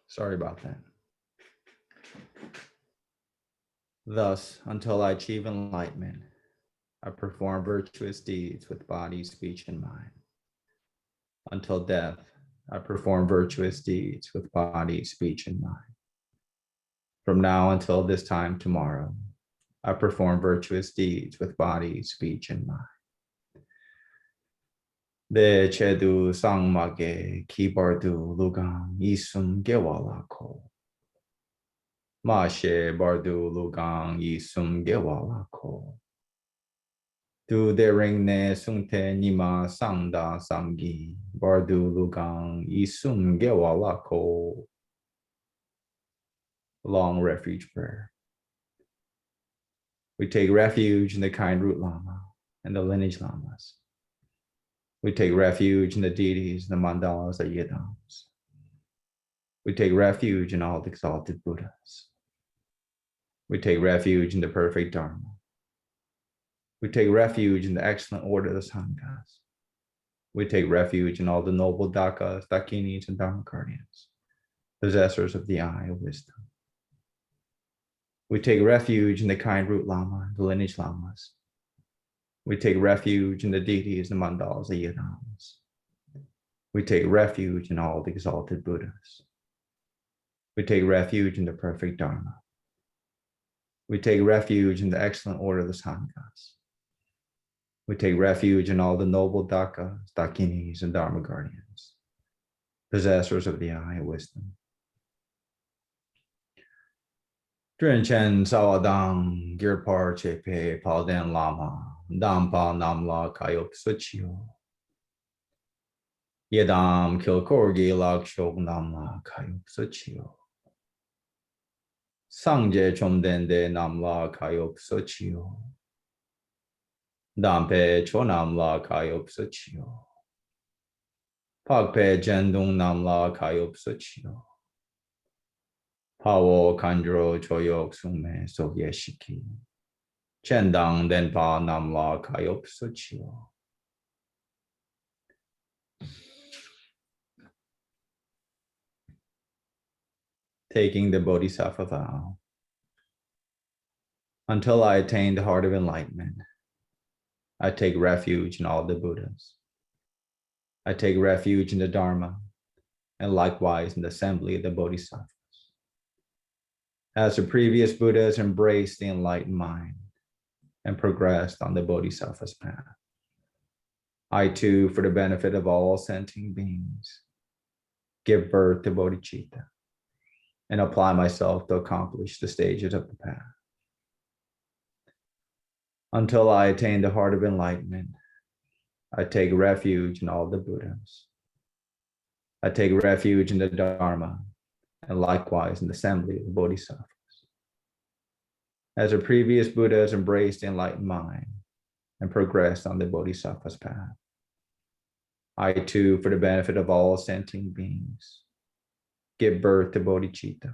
Sorry about that. Thus, until I achieve enlightenment, I perform virtuous deeds with body, speech, and mind. Until death, I perform virtuous deeds with body, speech, and mind. From now until this time tomorrow, I perform virtuous deeds with body, speech, and mind. De chedu sangmage kibardu lugang isum gewalako. Mashe bardu lugang isum gewalako. Du de ringne sungte nima sangda samgi bardu lugang isum gewalako. Long refuge prayer. We take refuge in the kind root Lama and the lineage Lamas. We take refuge in the deities, the mandalas, the yidams. We take refuge in all the exalted Buddhas. We take refuge in the perfect Dharma. We take refuge in the excellent order of the Sanghas. We take refuge in all the noble Dakas, Dakinis, and Dharma guardians, possessors of the eye of wisdom. We take refuge in the kind root Lama, the lineage Lamas. We take refuge in the deities, the mandalas, the yidams. We take refuge in all the exalted Buddhas. We take refuge in the perfect Dharma. We take refuge in the excellent order of the Sanghas. We take refuge in all the noble Dakas, Dakinis, and Dharma guardians, possessors of the eye of wisdom. Drinchen Sawadang Girpar Chepe Palden Lama Dampa Namla Kayok Suchio Yedam Kilkorgi Lakshok Namla Kayok Suchio Sangje Chomdende Namla Kayok Suchio Dampe Chonamla Kayok Suchio Pagpe Jendung Namla Kayok Suchio Pawo Kandro Choyok Sume Sovyeshiki Chendang Denpa Namla Kayok Suchio. Taking the Bodhisattva vow. Until I attain the heart of enlightenment, I take refuge in all the Buddhas. I take refuge in the Dharma, and likewise in the assembly of the Bodhisattvas. As the previous Buddhas embraced the enlightened mind and progressed on the Bodhisattva's path, I too, for the benefit of all sentient beings, give birth to bodhicitta and apply myself to accomplish the stages of the path. Until I attain the heart of enlightenment, I take refuge in all the Buddhas. I take refuge in the Dharma, and likewise in the assembly of the Bodhisattvas. As the previous Buddhas embraced the enlightened mind and progressed on the Bodhisattva's path, I too, for the benefit of all sentient beings, give birth to bodhicitta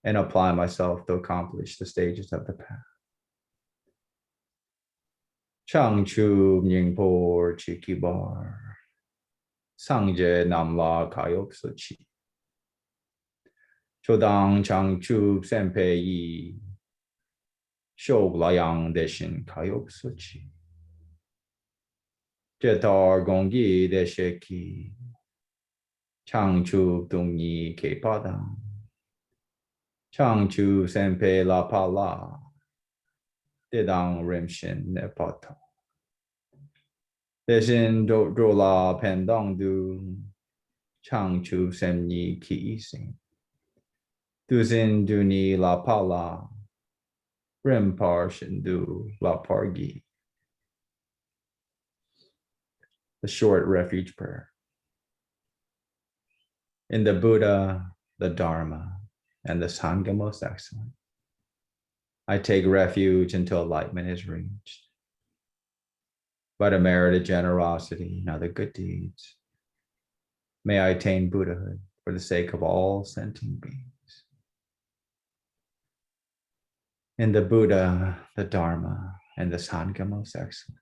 and apply myself to accomplish the stages of the path. Changchu Nyingpo Chikibar Sangje Namla Kayok Suchi Chodang Changchu Senpei Yi Shog Layang Deshin Kayok Suchi Jetar Gongi Desheki Changchu Dungi Kepadang Changchu Senpei La Pala Dedang Rimshin Nepato Deshin Drola Pendang Du Changchu Semni Ki Ising Duzin Duni La Pala Rimpar Shindu La Pargi. The short refuge prayer. In the Buddha, the Dharma, and the Sangha most excellent, I take refuge until enlightenment is reached. By the merit of generosity and other good deeds, may I attain Buddhahood for the sake of all sentient beings. In the Buddha, the Dharma, and the Sangha most excellent,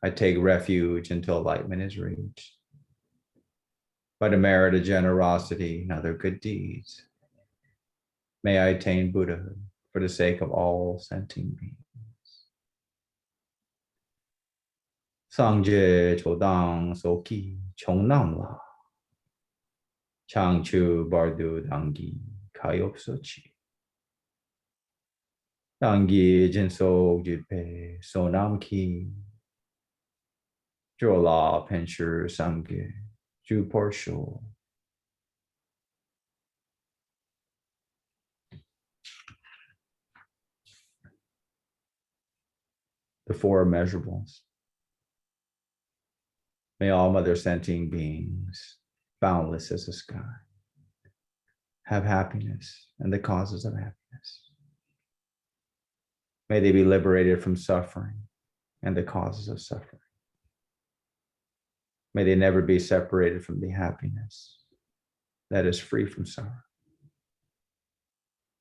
I take refuge until enlightenment is reached. By the merit of generosity and other good deeds, may I attain Buddhahood for the sake of all sentient beings. Sangye chodang soki chongnamla changchu bardu dangi kayop sochi. Dangi jinso jipe sonam ki jola penshu samge ju porsho. The four immeasurables. May all mother sentient beings, boundless as the sky, have happiness and the causes of happiness. May they be liberated from suffering and the causes of suffering. May they never be separated from the happiness that is free from sorrow.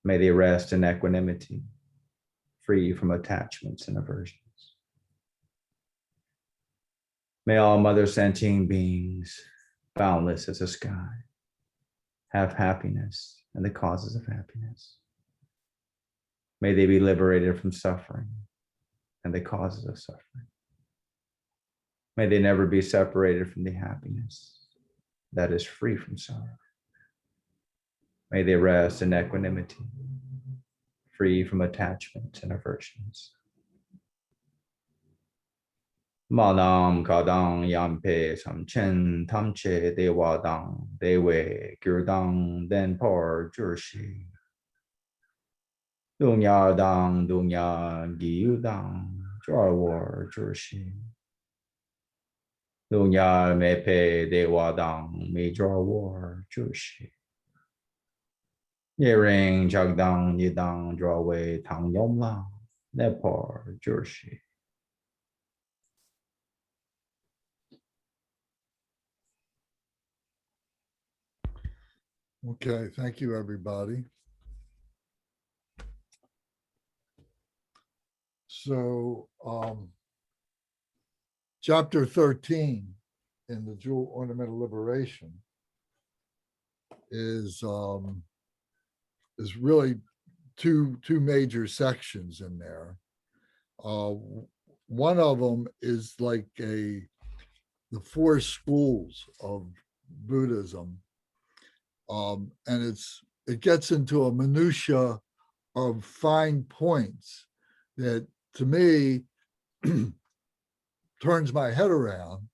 May they rest in equanimity, free from attachments and aversions. May all mother sentient beings, boundless as the sky, have happiness and the causes of happiness. May they be liberated from suffering and the causes of suffering. May they never be separated from the happiness that is free from sorrow. May they rest in equanimity, free from attachments and aversions. Madam kadang yampe samchen tamche dewadang dewe gyurdang denpar jurshi. Dunya dang dunya giyudang jarwar jurshi. Dunya mepe dewadang me jarwar jurshi. Yering jagdang yidang drawe tang yomlang nepar jurshi. Okay, thank you, everybody. So, chapter 13 in the Jewel Ornamental Liberation is really two major sections in there. One of them is like the four schools of Buddhism. And it gets into a minutia of fine points that, to me, turns my head around,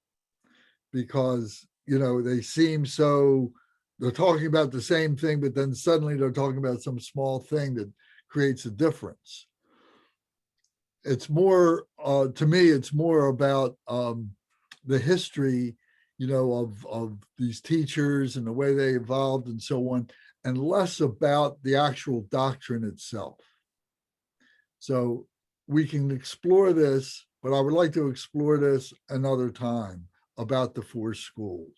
because they seem so, they're talking about the same thing, but then suddenly they're talking about some small thing that creates a difference. It's more, to me, it's more about the history of these teachers and the way they evolved and so on, and less about the actual doctrine itself. So we can explore this, but I would like to explore this another time about the four schools.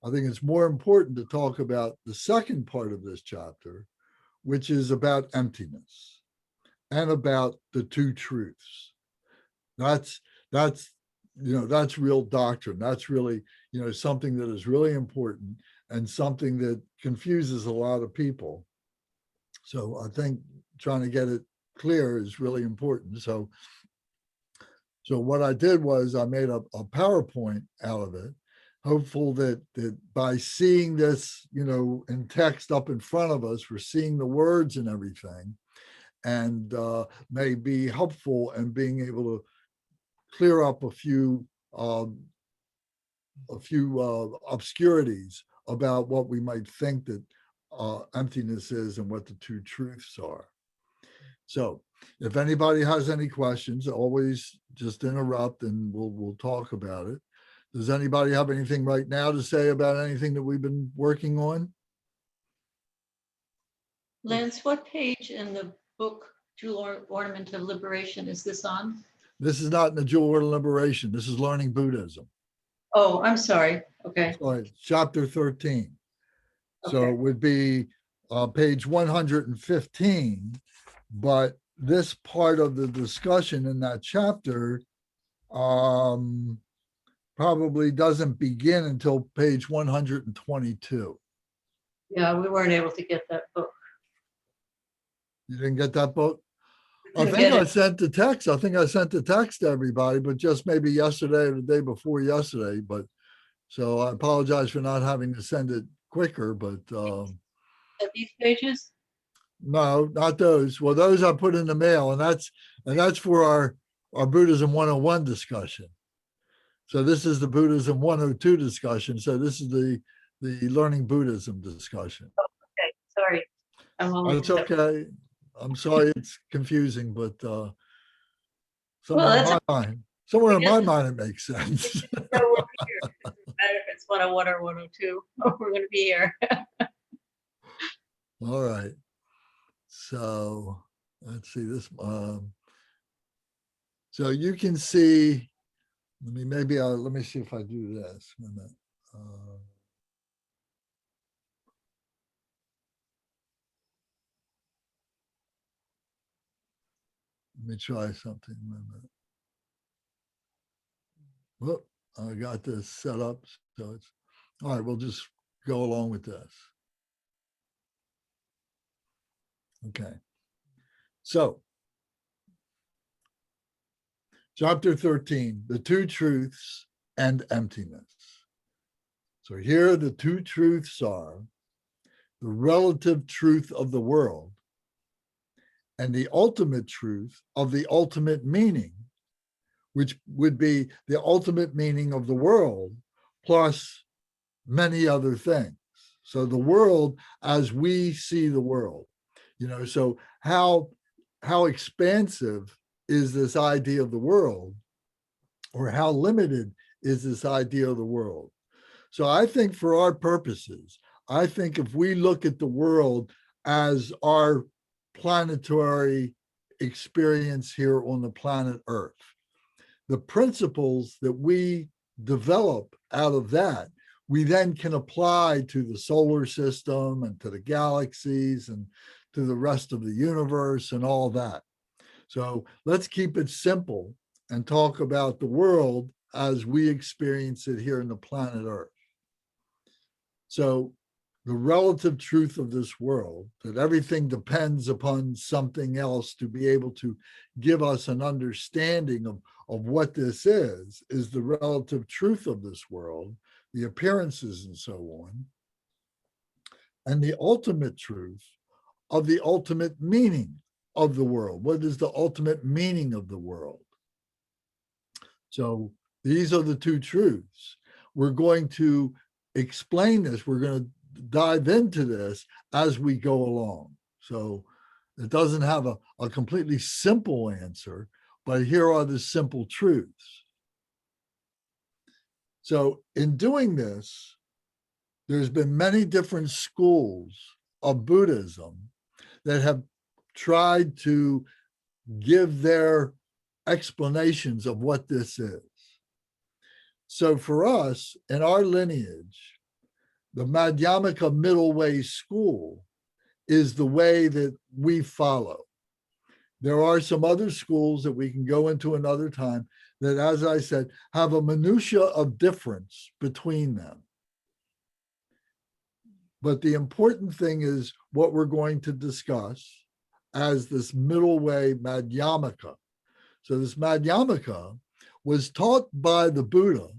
I think it's more important to talk about the second part of this chapter, which is about emptiness and about the two truths. That's real doctrine. That's really, something that is really important and something that confuses a lot of people. So I think trying to get it clear is really important. So what I did was I made a PowerPoint out of it, hopeful that by seeing this, in text up in front of us, we're seeing the words and everything, and may be helpful in being able to clear up a few obscurities about what we might think that emptiness is and what the two truths are. So if anybody has any questions, always just interrupt and we'll talk about it. Does anybody have anything right now to say about anything that we've been working on? Lance, what page in the book Jewel Ornament of Liberation is this on? This is not in the Jewel of Liberation. This is Learning Buddhism. Oh, I'm sorry. Okay. Sorry, chapter 13. Okay. So it would be page 115, but this part of the discussion in that chapter probably doesn't begin until page 122. Yeah, we weren't able to get that book. You didn't get that book? I Didn't think get I it. sent the text. I think I sent the text to everybody, but just maybe yesterday or the day before yesterday. But so I apologize for not having to send it quicker, but At these pages? no, not those. Well, those I put in the mail, and that's for our Buddhism 101 discussion. So this is the Buddhism 102 discussion. So this is the learning Buddhism discussion. Okay, sorry. I'm only. It's okay. I'm sorry it's confusing, but Well, somewhere in that's my mind, somewhere in Yes. my mind, it makes sense. So we're here. It doesn't matter if it's 101 or 102. We're going to be here. All right. So let's see this. So you can see. Let me see if I do this. Wait a minute. Let me try something. Wait a minute. Whoop, I got this set up. So it's all right. We'll just go along with this. Okay. So, chapter 13, the two truths and emptiness. So here the two truths are the relative truth of the world and the ultimate truth of the ultimate meaning, which would be the ultimate meaning of the world plus many other things. So the world as we see the world, so how expansive is this idea of the world, or how limited is this idea of the world? So I think for our purposes, I think if we look at the world as our planetary experience here on the planet Earth, the principles that we develop out of that, we then can apply to the solar system and to the galaxies and to the rest of the universe and all that. So let's keep it simple and talk about the world as we experience it here on the planet Earth. So the relative truth of this world, that everything depends upon something else to be able to give us an understanding of what this is the relative truth of this world, the appearances and so on, and the ultimate truth of the ultimate meaning of the world. What is the ultimate meaning of the world? So these are the two truths. We're going to explain this. We're going to dive into this as we go along. So it doesn't have a completely simple answer, but here are the simple truths. So in doing this, there's been many different schools of Buddhism that have tried to give their explanations of what this is. So for us, in our lineage, the Madhyamaka middle way school is the way that we follow. There are some other schools that we can go into another time that, as I said, have a minutia of difference between them. But the important thing is what we're going to discuss as this middle way Madhyamaka. So this Madhyamaka was taught by the Buddha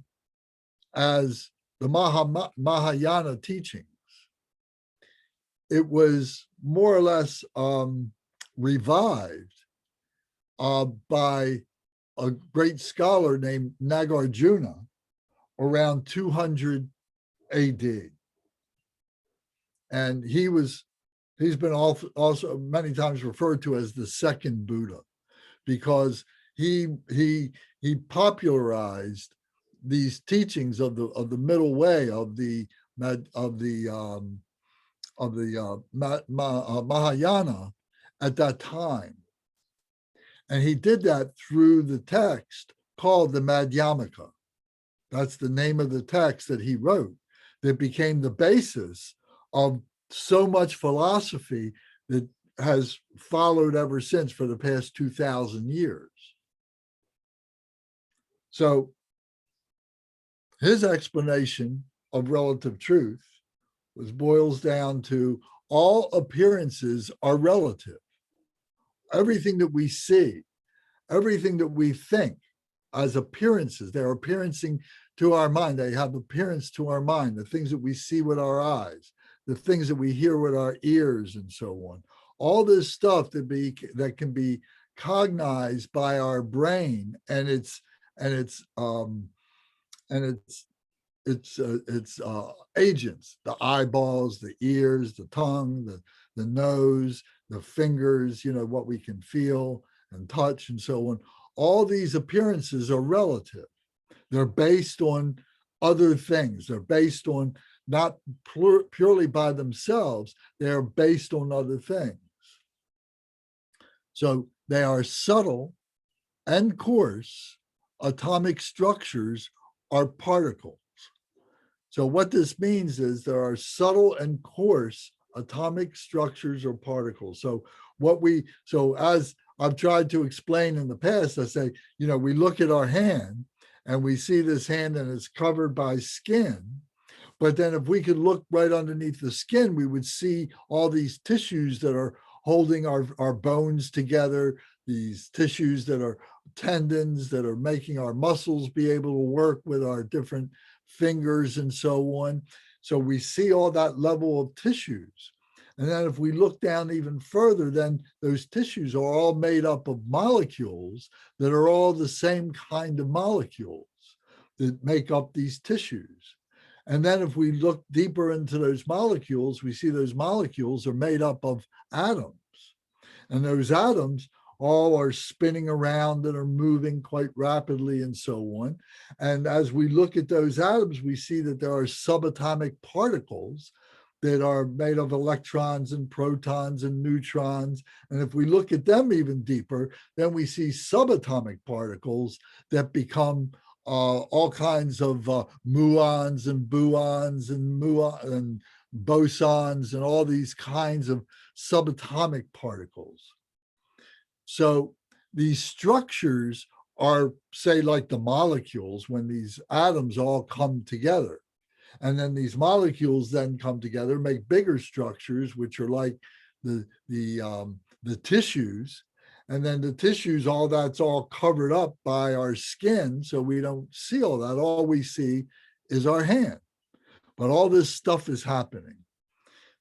as the Mahayana teachings. It was more or less revived by a great scholar named Nagarjuna around 200 AD. And he's been also many times referred to as the second Buddha, because he popularized these teachings of the middle way of the Mahayana at that time, and he did that through the text called the Madhyamaka. That's the name of the text that he wrote that became the basis of so much philosophy that has followed ever since for the past 2,000 years. So his explanation of relative truth boils down to all appearances are relative. Everything that we see, everything that we think as appearances, they're appearancing to our mind. They have appearance to our mind, the things that we see with our eyes, the things that we hear with our ears, and so on. All this stuff that can be cognized by our brain, and its agents, the eyeballs, the ears, the tongue, the nose, the fingers, what we can feel and touch and so on. All these appearances are relative. They're based on other things. They're based on not purely by themselves. They're based on other things. So they are subtle and coarse. Atomic structures are particles. So what this means is there are subtle and coarse atomic structures or particles. So as I've tried to explain in the past, I say, we look at our hand and we see this hand and it's covered by skin. But then if we could look right underneath the skin, we would see all these tissues that are holding our bones together, these tissues that are tendons that are making our muscles be able to work with our different fingers and so on. So we see all that level of tissues. And then if we look down even further, then those tissues are all made up of molecules that are all the same kind of molecules that make up these tissues. And then if we look deeper into those molecules, we see those molecules are made up of atoms. And those atoms all are spinning around and are moving quite rapidly and so on. And as we look at those atoms, we see that there are subatomic particles that are made of electrons and protons and neutrons. And if we look at them even deeper, then we see subatomic particles that become all kinds of muons and buons and bosons and all these kinds of subatomic particles. So these structures are, say, like the molecules when these atoms all come together. And then these molecules then come together, make bigger structures, which are like the tissues. And then the tissues, all that's all covered up by our skin. So we don't see all that. All we see is our hand. But all this stuff is happening.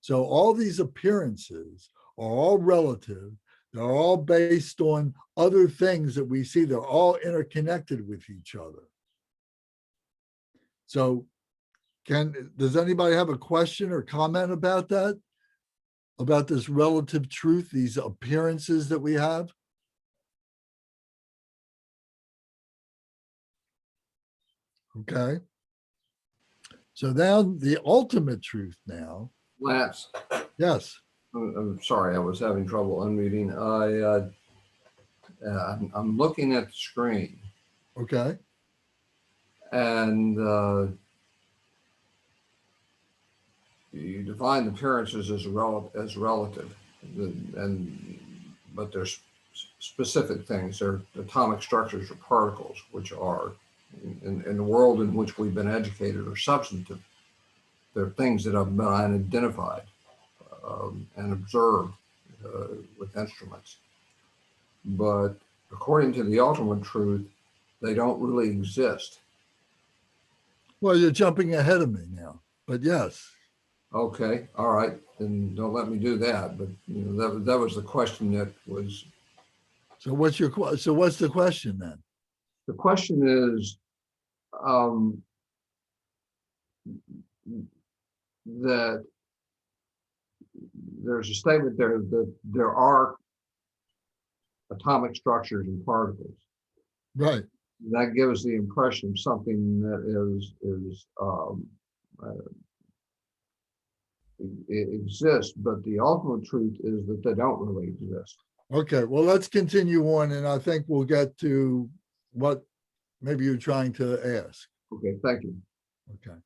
So all these appearances are all relative. They're all based on other things that we see. They're all interconnected with each other. So does anybody have a question or comment about that? About this relative truth, these appearances that we have? Okay. So now the ultimate truth now. Lance, Yes. I'm sorry, I was having trouble unmuting. I'm looking at the screen, Okay. and you define appearances as relative, but there's specific things. They're atomic structures or particles, which are in the world in which we've been educated, are substantive. They're things that have been identified and observed with instruments. But according to the ultimate truth, they don't really exist. Well, you're jumping ahead of me now, but yes. Okay, all right, then don't let me do that. But that was the question that was. So what's the question then? The question is that there's a statement there that there are atomic structures and particles. Right. That gives the impression of something that it exists, but the ultimate truth is that they don't really exist. Okay, well, let's continue on, and I think we'll get to what maybe you're trying to ask. Okay, thank you. Okay.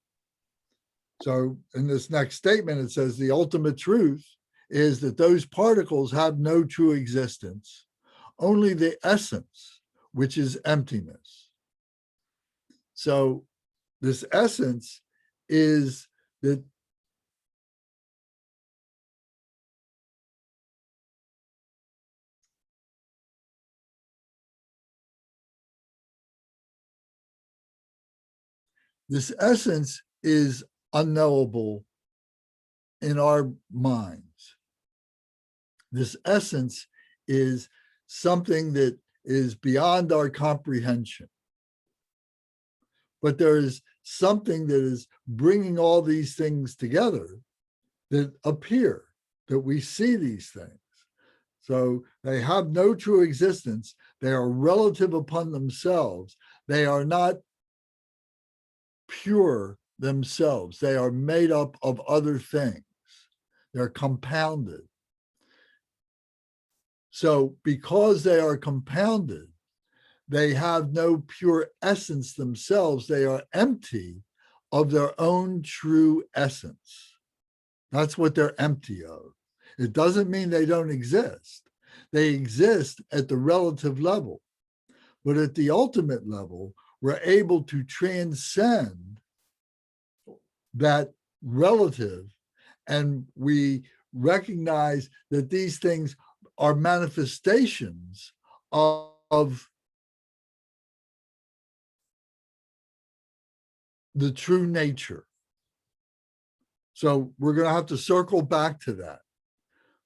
So in this next statement, it says the ultimate truth is that those particles have no true existence, only the essence, which is emptiness. So this essence is that this essence is unknowable in our minds. This essence is something that is beyond our comprehension. But there is something that is bringing all these things together that appear, that we see these things. So they have no true existence. They are relative upon themselves. They are not pure themselves. They are made up of other things. They're compounded. So because they are compounded, they have no pure essence themselves. They are empty of their own true essence. That's what they're empty of. It doesn't mean they don't exist. They exist at the relative level. But at the ultimate level, we're able to transcend that relative, and we recognize that these things are manifestations of the true nature. So we're going to have to circle back to that,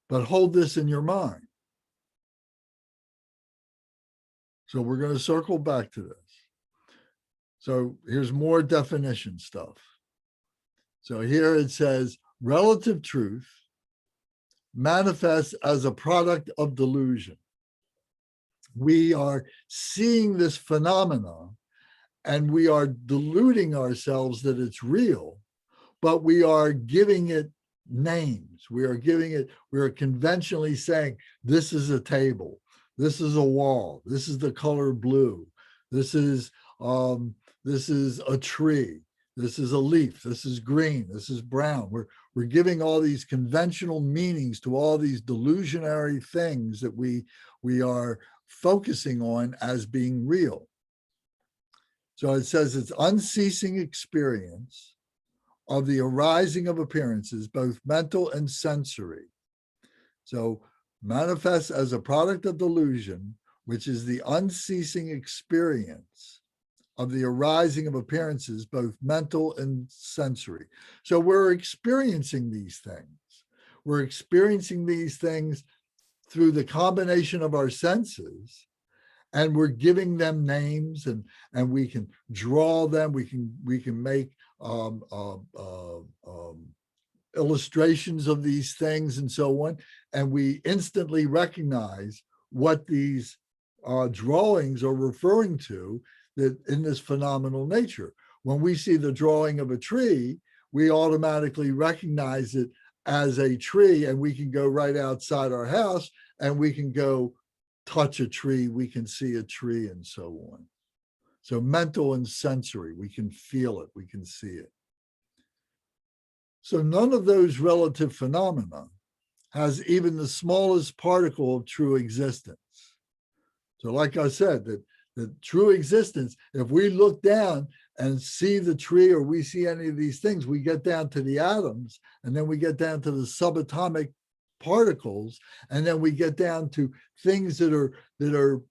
but hold this in your mind. So we're going to circle back to this. So here's more definition stuff. So here it says, relative truth manifests as a product of delusion. We are seeing this phenomena and we are deluding ourselves that it's real, but we are giving it names. We are conventionally saying, this is a table, this is a wall, this is the color blue, this is a tree, this is a leaf, this is green, this is brown. We're giving all these conventional meanings to all these delusionary things that we are focusing on as being real. So it says it's unceasing experience of the arising of appearances, both mental and sensory. So manifests as a product of delusion, which is the unceasing experience of the arising of appearances, both mental and sensory. So we're experiencing these things. We're experiencing these things through the combination of our senses, and we're giving them names, and we can draw them. We can make illustrations of these things and so on, and we instantly recognize what these drawings are referring to, that in this phenomenal nature. When we see the drawing of a tree, we automatically recognize it as a tree, and we can go right outside our house and we can go touch a tree, we can see a tree, and so on. So mental and sensory, we can feel it, we can see it. So none of those relative phenomena has even the smallest particle of true existence. So like I said, that the true existence, if we look down and see the tree or we see any of these things, we get down to the atoms, and then we get down to the subatomic particles, and then we get down to things that are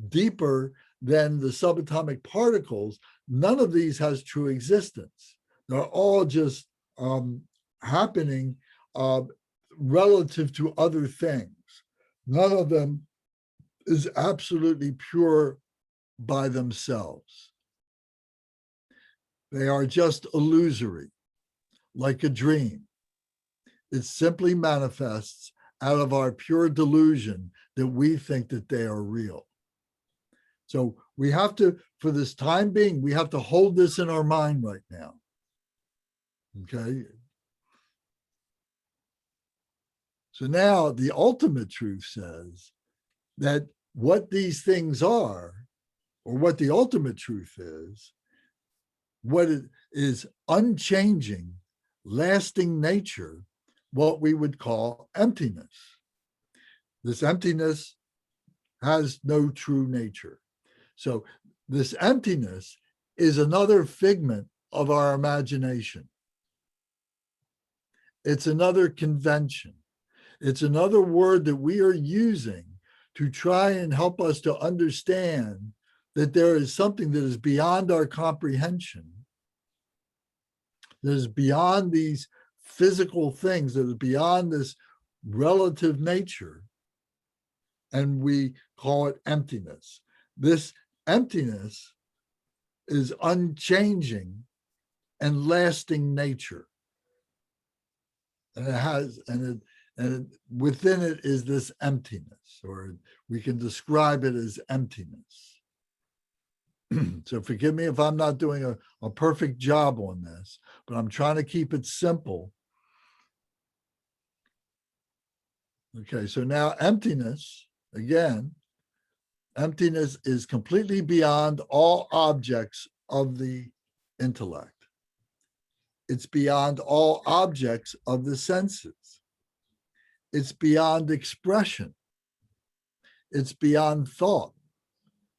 deeper than the subatomic particles. None of these has true existence. They're all just happening relative to other things. None of them is absolutely pure by themselves. They are just illusory, like a dream. It simply manifests out of our pure delusion that we think that they are real. So we have to, for this time being, we have to hold this in our mind right now. Okay. So now the ultimate truth says that what these things are, or what the ultimate truth is, what it is unchanging, lasting nature, what we would call emptiness. This emptiness has no true nature. So this emptiness is another figment of our imagination. It's another convention. It's another word that we are using to try and help us to understand that there is something that is beyond our comprehension, that is beyond these physical things, that is beyond this relative nature, and we call it emptiness. This emptiness is unchanging and lasting nature. And it has, within it is this emptiness, or we can describe it as emptiness. So forgive me if I'm not doing a perfect job on this, but I'm trying to keep it simple. Okay, so now emptiness, again, emptiness is completely beyond all objects of the intellect. It's beyond all objects of the senses. It's beyond expression. It's beyond thought,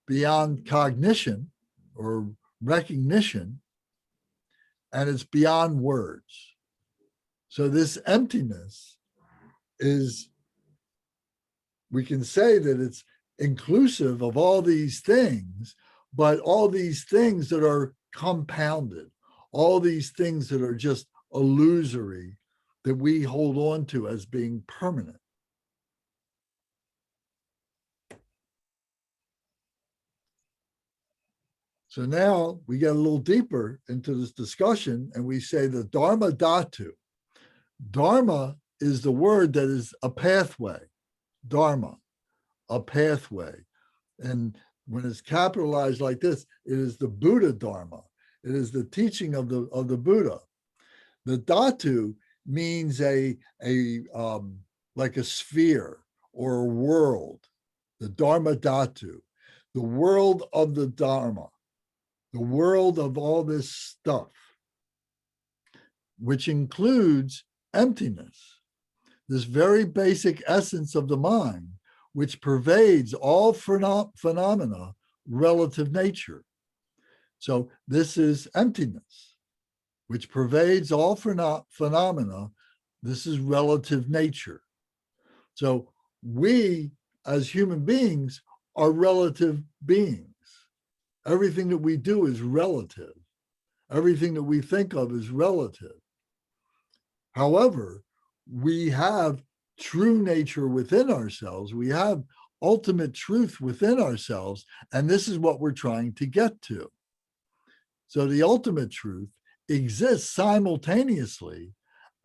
beyond cognition or recognition, and it's beyond words. So this emptiness is, we can say that it's inclusive of all these things, but all these things that are compounded, all these things that are just illusory, that we hold on to as being permanent. So now we get a little deeper into this discussion and we say the Dharma Dhatu. Dharma is the word that is a pathway. Dharma, a pathway. And when it's capitalized like this, it is the Buddha Dharma. It is the teaching of the Buddha. The Dhatu means like a sphere or a world. The Dharma Dhatu, the world of the Dharma, the world of all this stuff, which includes emptiness, this very basic essence of the mind, which pervades all phenomena, relative nature. So this is emptiness, which pervades all phenomena. This is relative nature. So we, as human beings, are relative beings. Everything that we do is relative. Everything that we think of is relative. However, we have true nature within ourselves. We have ultimate truth within ourselves, and this is what we're trying to get to. So the ultimate truth exists simultaneously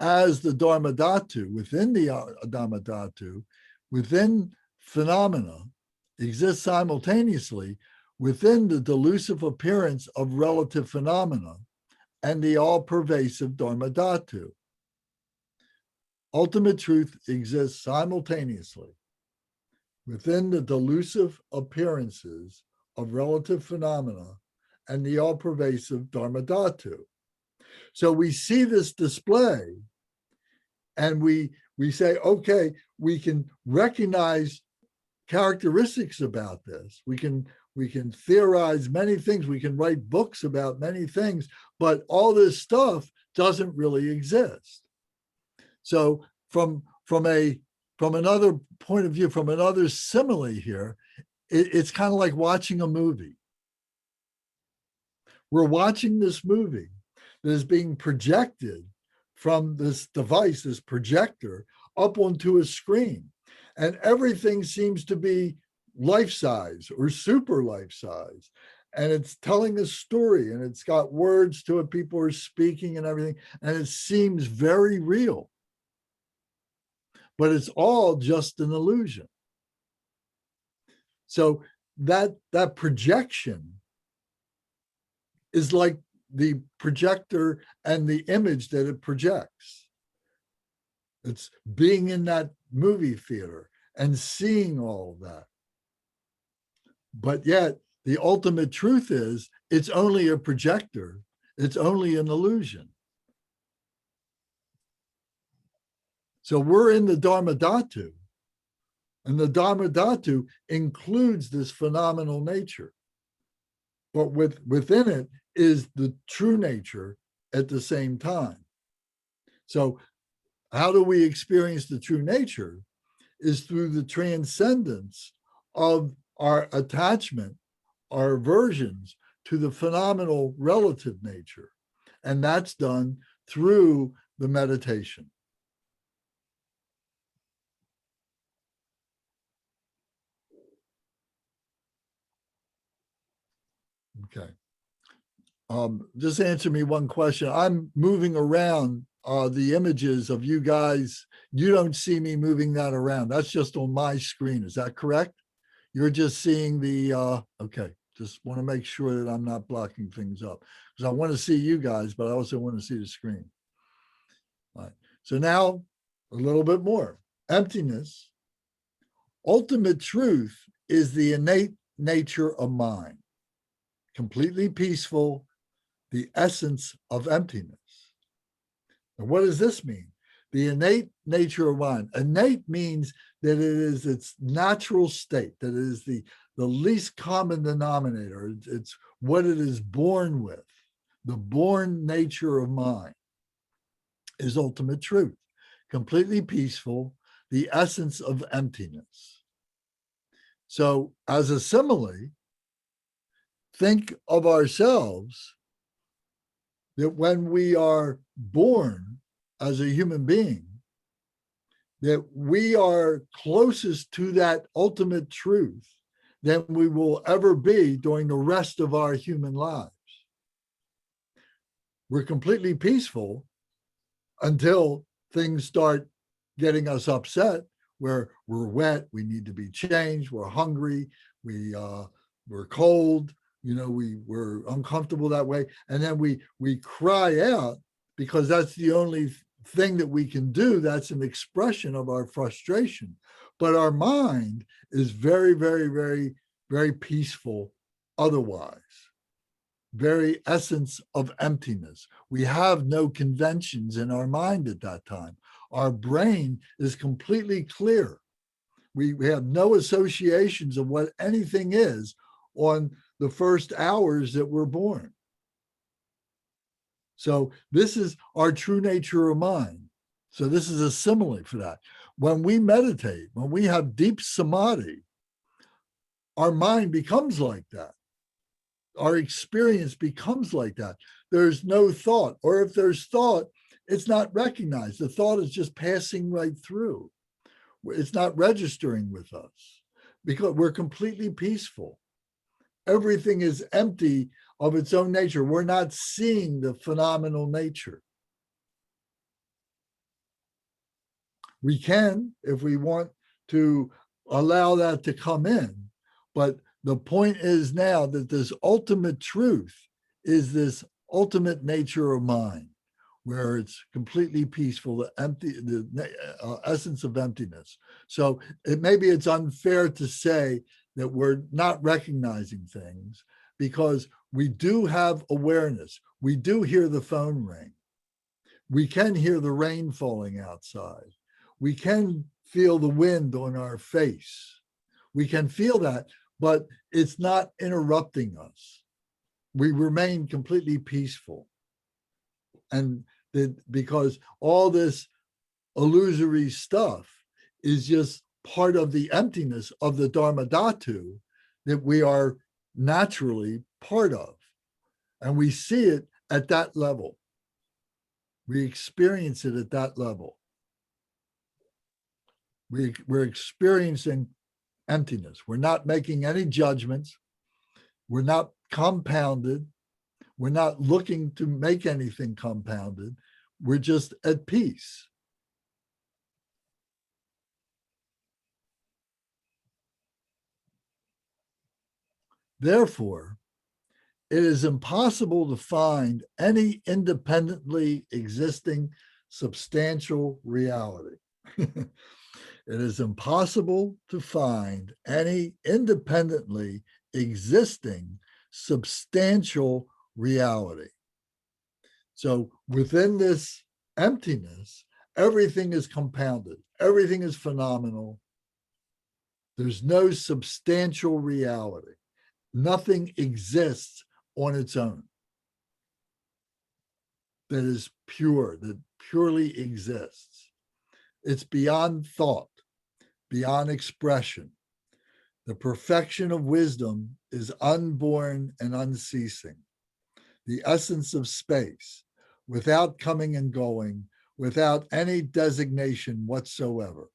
as the Dharma Dhatu, within the Dharma Dhatu, within phenomena, exists simultaneously within the delusive appearance of relative phenomena and the all-pervasive Dharma Dhatu. Ultimate truth exists simultaneously within the delusive appearances of relative phenomena and the all-pervasive Dharma Dhatu. So we see this display and we say, okay, we can recognize characteristics about this. We can theorize many things. We can write books about many things, but all this stuff doesn't really exist. So from another point of view, from another simile here, it's kind of like watching a movie. We're watching this movie that is being projected from this device, this projector, up onto a screen. And everything seems to be life-size or super life-size. And it's telling a story and it's got words to it. People are speaking and everything. And it seems very real. But it's all just an illusion. So that projection is like the projector and the image that it projects. It's being in that movie theater and seeing all of that. But yet the ultimate truth is it's only a projector. It's only an illusion. So we're in the Dharma Dhatu, and the Dharma Dhatu includes this phenomenal nature. But within it is the true nature at the same time. So how do we experience the true nature? Is through the transcendence of our attachment, our aversions to the phenomenal relative nature. And that's done through the meditation. Okay. Just answer me one question. I'm moving around the images of you guys. You don't see me moving that around. That's just on my screen. Is that correct? You're just seeing the, okay. Just want to make sure that I'm not blocking things up because I want to see you guys, but I also want to see the screen. All right. So now a little bit more. Emptiness. Ultimate truth is the innate nature of mind. Completely peaceful, the essence of emptiness. And what does this mean? The innate nature of mind. Innate means that it is its natural state, that it is the least common denominator. It's what it is born with. The born nature of mind is ultimate truth. Completely peaceful, the essence of emptiness. So as a simile, think of ourselves that when we are born as a human being, that we are closest to that ultimate truth than we will ever be during the rest of our human lives. We're completely peaceful until things start getting us upset, where we're wet, we need to be changed, we're hungry, we're cold, we're uncomfortable that way. And then we cry out because that's the only thing that we can do. That's an expression of our frustration. But our mind is very, very, very, very peaceful otherwise. Very essence of emptiness. We have no conventions in our mind at that time. Our brain is completely clear. We have no associations of what anything is on the first hours that we're born. So this is our true nature of mind. So this is a simile for that. When we meditate, when we have deep samadhi, our mind becomes like that. Our experience becomes like that. There's no thought, or if there's thought, it's not recognized. The thought is just passing right through. It's not registering with us because we're completely peaceful. Everything is empty of its own nature. We're not seeing the phenomenal nature. We can, if we want to allow that to come in, but the point is now that this ultimate truth is this ultimate nature of mind, where it's completely peaceful, the essence of emptiness. So maybe it's unfair to say that we're not recognizing things because we do have awareness. We do hear the phone ring. We can hear the rain falling outside. We can feel the wind on our face. We can feel that, but it's not interrupting us. We remain completely peaceful. And because all this illusory stuff is just part of the emptiness of the Dharma Dhatu that we are naturally part of. And we see it at that level. We experience it at that level. We're experiencing emptiness. We're not making any judgments. We're not compounded. We're not looking to make anything compounded. We're just at peace. Therefore, it is impossible to find any independently existing substantial reality. It is impossible to find any independently existing substantial reality. So within this emptiness, everything is compounded. Everything is phenomenal. There's no substantial reality. Nothing exists on its own. that is pure, that purely exists. It's beyond thought, beyond expression. The perfection of wisdom is unborn and unceasing. The essence of space, without coming and going, without any designation whatsoever.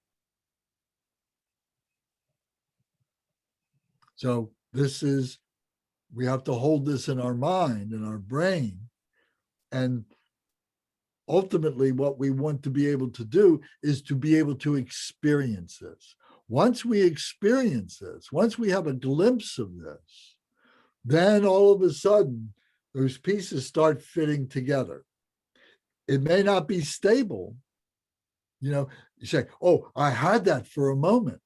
So this is, we have to hold this in our mind, in our brain, and ultimately what we want to be able to do is to be able to experience this. Once we experience this, once we have a glimpse of this, then all of a sudden those pieces start fitting together. It may not be stable. You know, you say, oh, I had that for a moment.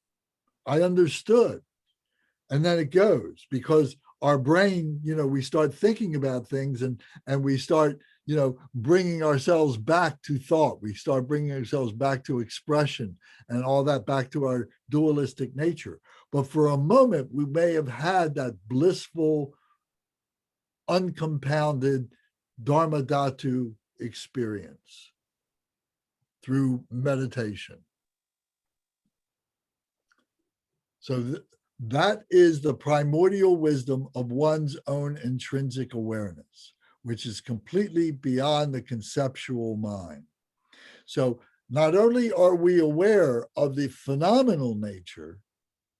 I understood. And then it goes, because our brain, you know, we start thinking about things, and we start, you know, bringing ourselves back to thought. We start bringing ourselves back to expression and all that, back to our dualistic nature. But for a moment, we may have had that blissful, uncompounded Dharma Dhatu experience through meditation. So that is the primordial wisdom of one's own intrinsic awareness, which is completely beyond the conceptual mind. So not only are we aware of the phenomenal nature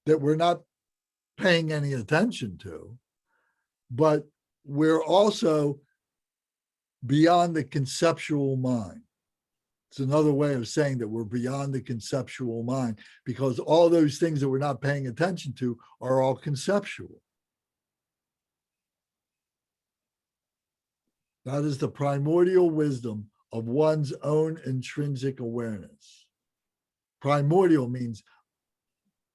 that we're not paying any attention to, but we're also beyond the conceptual mind. It's another way of saying that we're beyond the conceptual mind, because all those things that we're not paying attention to are all conceptual. That is the primordial wisdom of one's own intrinsic awareness. Primordial means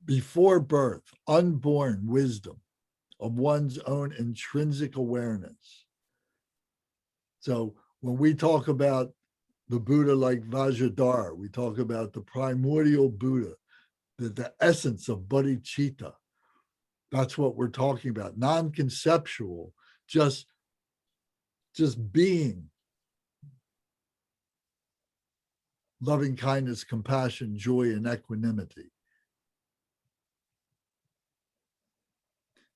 before birth, unborn wisdom of one's own intrinsic awareness. So when we talk about the Buddha like Vajradhara, we talk about the primordial Buddha, the essence of bodhicitta. That's what we're talking about. Non-conceptual, just being. Loving kindness, compassion, joy, and equanimity.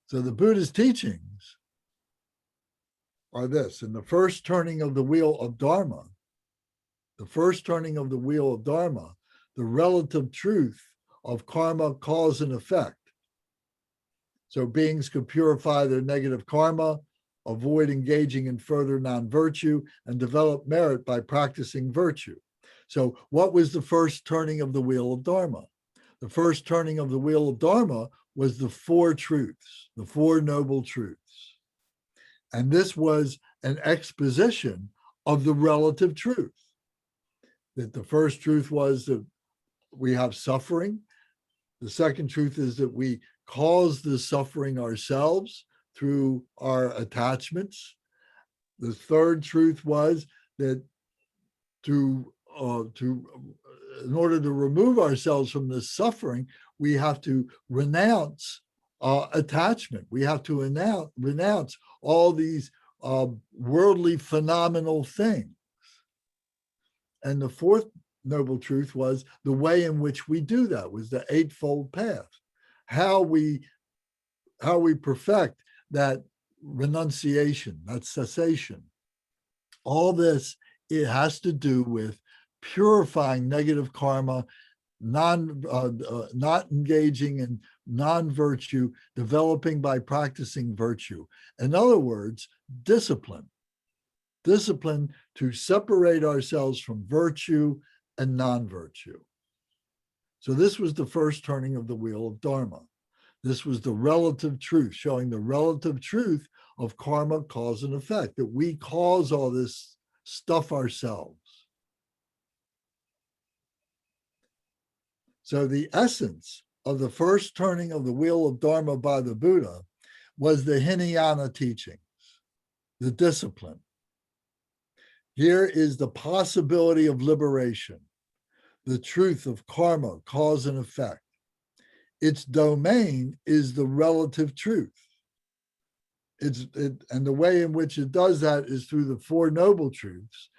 So the Buddha's teachings are this: in the first turning of the wheel of Dharma, the relative truth of karma, cause, and effect. So beings could purify their negative karma, avoid engaging in further non-virtue, and develop merit by practicing virtue. So what was the first turning of the wheel of Dharma? The first turning of the wheel of Dharma was the four truths, the four noble truths. And this was an exposition of the relative truth. That the first truth was that we have suffering. The second truth is that we cause the suffering ourselves through our attachments. The third truth was that in order to remove ourselves from this suffering, we have to renounce attachment. We have to renounce all these worldly phenomenal things. And the fourth noble truth was the way in which we do that, was the Eightfold Path. How we perfect that renunciation, that cessation. All this, it has to do with purifying negative karma, not engaging in non-virtue, developing by practicing virtue. In other words, discipline. Discipline to separate ourselves from virtue and non-virtue. So this was the first turning of the wheel of Dharma. This was the relative truth, showing the relative truth of karma, cause, and effect, that we cause all this stuff ourselves. So the essence of the first turning of the wheel of Dharma by the Buddha was the Hinayana teachings, the discipline. Here is the possibility of liberation, the truth of karma, cause, and effect. Its domain is the relative truth. And the way in which it does that is through the Four Noble Truths,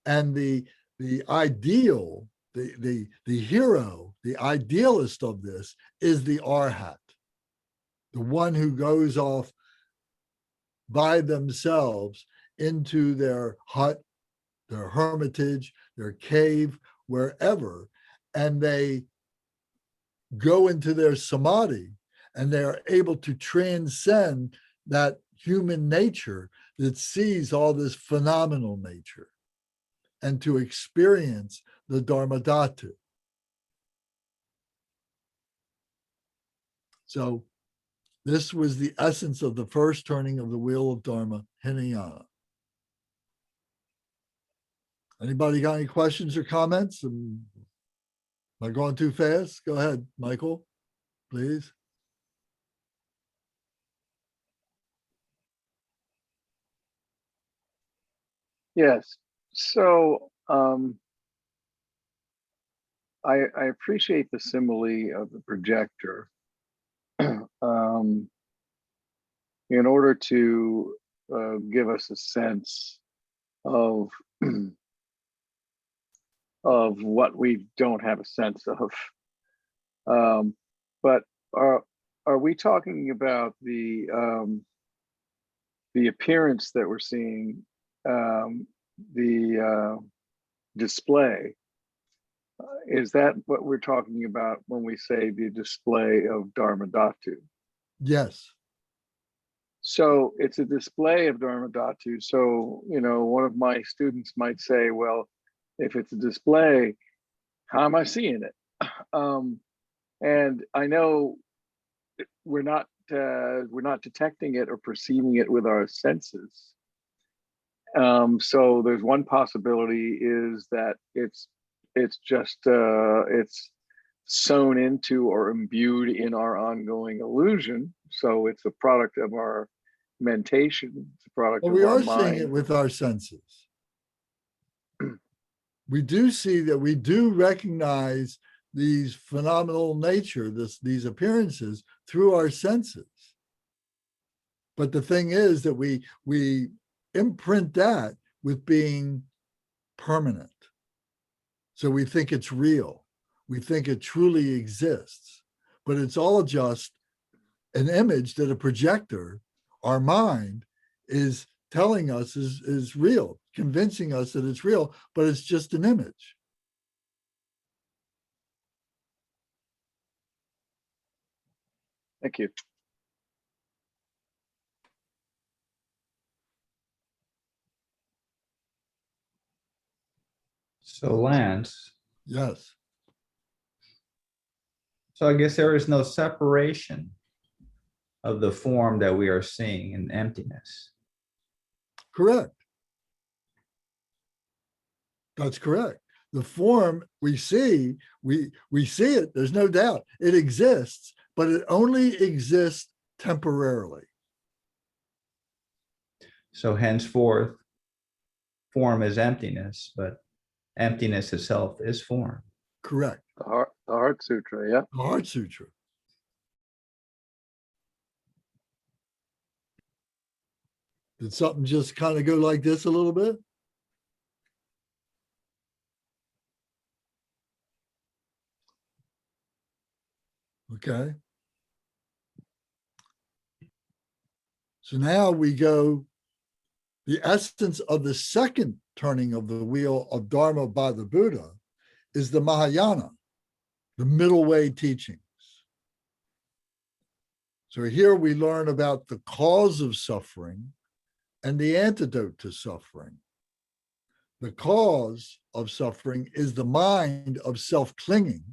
and the ideal, the hero, the idealist of this is the Arhat, the one who goes off by themselves into their hut, their hermitage, their cave, wherever, and they go into their samadhi, and they are able to transcend that human nature that sees all this phenomenal nature, and to experience the Dharma Dhatu. So this was the essence of the first turning of the wheel of Dharma, Hinayana. Anybody got any questions or comments? Am I going too fast? Go ahead, Michael, please. Yes. So I appreciate the simile of the projector. In order to give us a sense of of what we don't have a sense of. But are we talking about the appearance that we're seeing, the display? Is that what we're talking about when we say the display of Dharma Dhatu? Yes. So it's a display of Dharma Dhatu. So, you know, one of my students might say, well, if it's a display, how am I seeing it? And I know we're not detecting it or perceiving it with our senses. So there's one possibility is that it's just it's sewn into or imbued in our ongoing illusion. So it's a product of our mentation. It's a product Well, of we our are seeing mind. it with our senses. We do see that, we do recognize these phenomenal nature, these appearances through our senses. But the thing is that we imprint that with being permanent. So we think it's real. We think it truly exists, but it's all just an image that a projector, our mind, is telling us is real, convincing us that it's real, but it's just an image. Thank you. So Lance, Yes, so I guess there is no separation of the form that we are seeing in emptiness. correct. That's correct. The form we see, we see it, there's no doubt. It exists, but it only exists temporarily. So henceforth, form is emptiness, but emptiness itself is form. Correct. The Heart Sutra, yeah. The Heart Sutra. Did something just kind of go like this a little bit? Okay. So now we go, the essence of the second turning of the wheel of Dharma by the Buddha is the Mahayana, the middle way teachings. So here we learn about the cause of suffering and the antidote to suffering. The cause of suffering is the mind of self-clinging,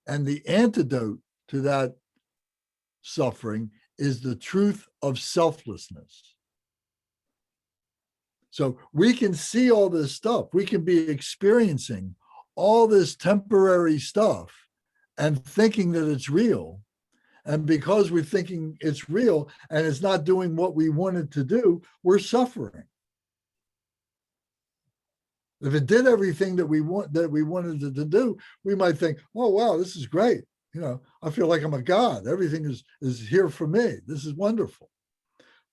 and the antidote to that suffering is the truth of selflessness. So we can see all this stuff. We can be experiencing all this temporary stuff and thinking that it's real. And because we're thinking it's real and it's not doing what we wanted to do, we're suffering. If it did everything that we wanted it to do, we might think, oh, wow, this is great. You know, I feel like I'm a god. Everything is here for me. This is wonderful.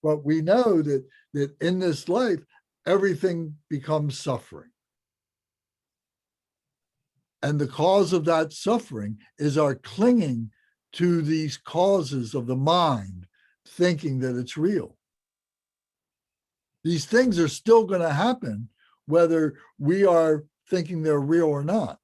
But we know that in this life, everything becomes suffering. And the cause of that suffering is our clinging to these causes of the mind, thinking that it's real. These things are still going to happen, whether we are thinking they're real or not.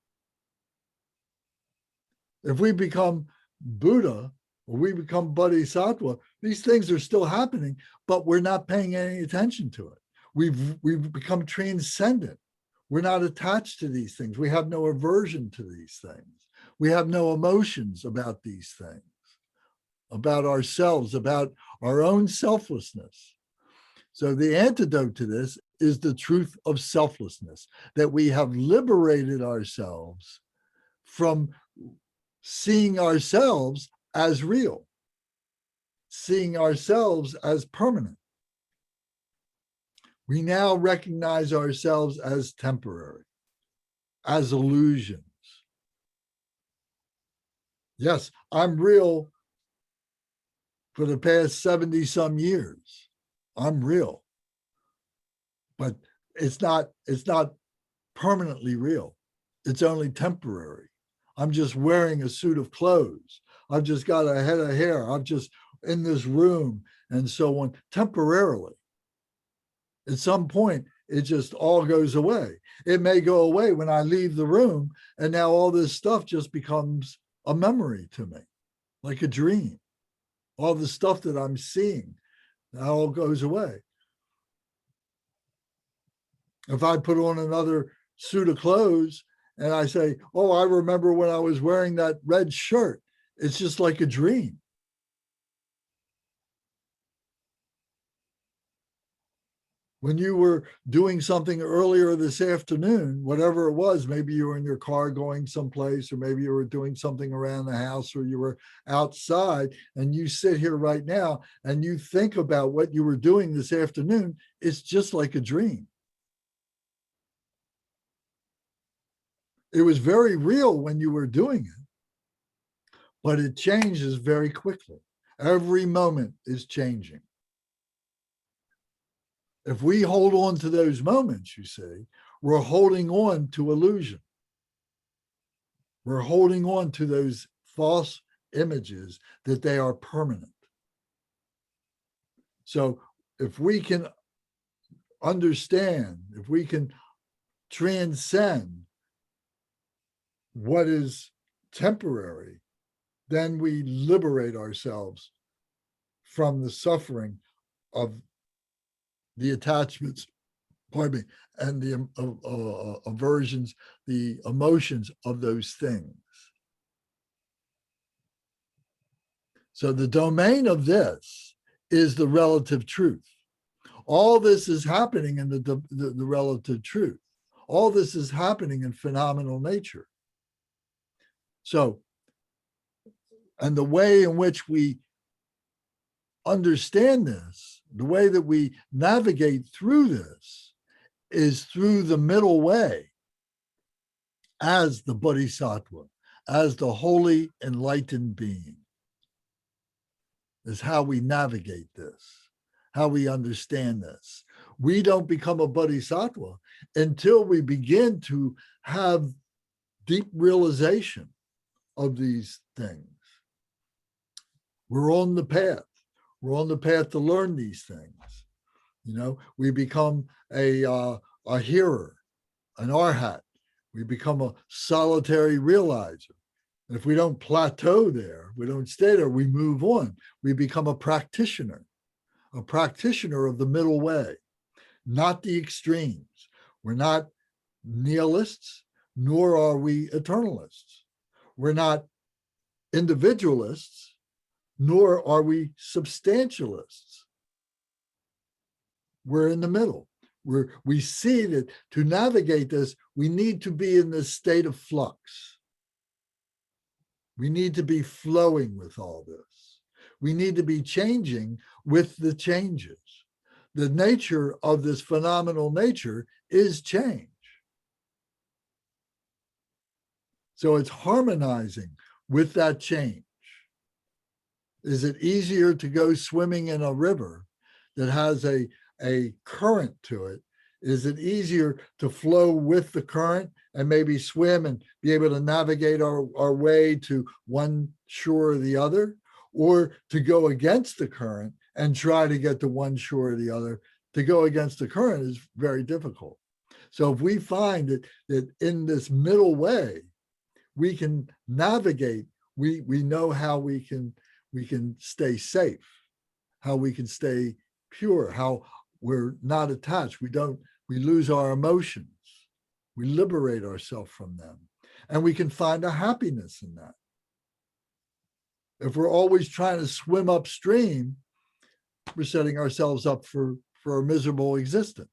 If we become Buddha or we become Bodhisattva, these things are still happening, but we're not paying any attention to it. We've become transcendent. We're not attached to these things. We have no aversion to these things. We have no emotions about these things, about ourselves, about our own selflessness. So the antidote to this is the truth of selflessness, that we have liberated ourselves from seeing ourselves as real, seeing ourselves as permanent. We now recognize ourselves as temporary, as illusions. Yes, I'm real for the past 70 some years. I'm real, but it's not permanently real. It's only temporary. I'm just wearing a suit of clothes. I've just got a head of hair. I'm just in this room and so on, temporarily. At some point, it just all goes away. It may go away when I leave the room, and now all this stuff just becomes a memory to me, like a dream. All the stuff that I'm seeing, that all goes away. If I put on another suit of clothes and I say, oh, I remember when I was wearing that red shirt, it's just like a dream. When you were doing something earlier this afternoon, whatever it was, maybe you were in your car going someplace, or maybe you were doing something around the house, or you were outside, and you sit here right now and you think about what you were doing this afternoon, it's just like a dream. It was very real when you were doing it, but it changes very quickly. Every moment is changing. If we hold on to those moments, you see, we're holding on to illusion. We're holding on to those false images that they are permanent. So if we can understand, if we can transcend what is temporary, then we liberate ourselves from the suffering of the attachments, pardon me, and the aversions, the emotions of those things. So the domain of this is the relative truth. All this is happening in the relative truth. All this is happening in phenomenal nature. So, and the way in which we understand this, the way that we navigate through this, is through the middle way as the Bodhisattva, as the holy enlightened being, is how we navigate this, how we understand this. We don't become a Bodhisattva until we begin to have deep realization of these things. We're on the path. We're on the path to learn these things. You know, we become a hearer, an arhat. We become a solitary realizer. And if we don't plateau there, we don't stay there, we move on. We become a practitioner of the middle way, not the extremes. We're not nihilists, nor are we eternalists. We're not individualists, nor are we substantialists. We're in the middle. We see that to navigate this, we need to be in this state of flux. We need to be flowing with all this. We need to be changing with the changes. The nature of this phenomenal nature is change. So it's harmonizing with that change. Is it easier to go swimming in a river that has a current to it, is it easier to flow with the current and maybe swim and be able to navigate our way to one shore or the other, or to go against the current and try to get to one shore or the other? To go against the current is very difficult. So if we find that in this middle way, we can navigate, we know how we can stay safe, how we can stay pure, how we're not attached. We lose our emotions. We liberate ourselves from them. And we can find a happiness in that. If we're always trying to swim upstream, we're setting ourselves up for a miserable existence.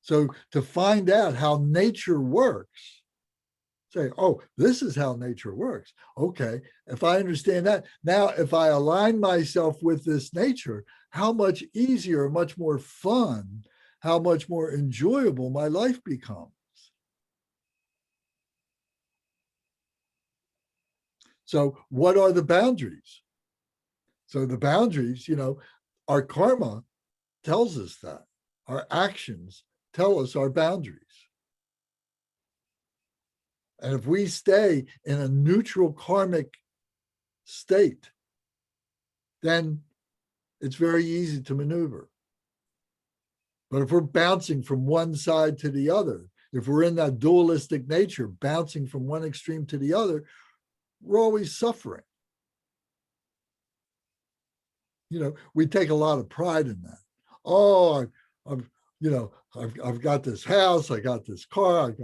So to find out how nature works, say, oh, this is how nature works. Okay, if I understand that, now if I align myself with this nature, how much easier, much more fun, how much more enjoyable my life becomes. So what are the boundaries? So the boundaries, our karma tells us that. Our actions tell us our boundaries. And if we stay in a neutral karmic state, then it's very easy to maneuver. But if we're bouncing from one side to the other, if we're in that dualistic nature, bouncing from one extreme to the other, we're always suffering. We take a lot of pride in that. Oh, I've got this house, I got this car,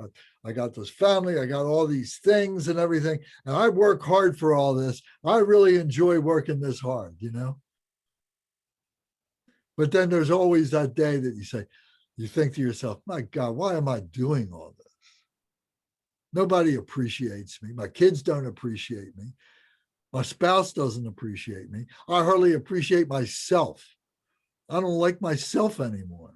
I got this family, I got all these things and everything, and I work hard for all this. I really enjoy working this hard, But then there's always that day that you think to yourself, my God, why am I doing all this? Nobody appreciates me. My kids don't appreciate me. My spouse doesn't appreciate me. I hardly appreciate myself. I don't like myself anymore.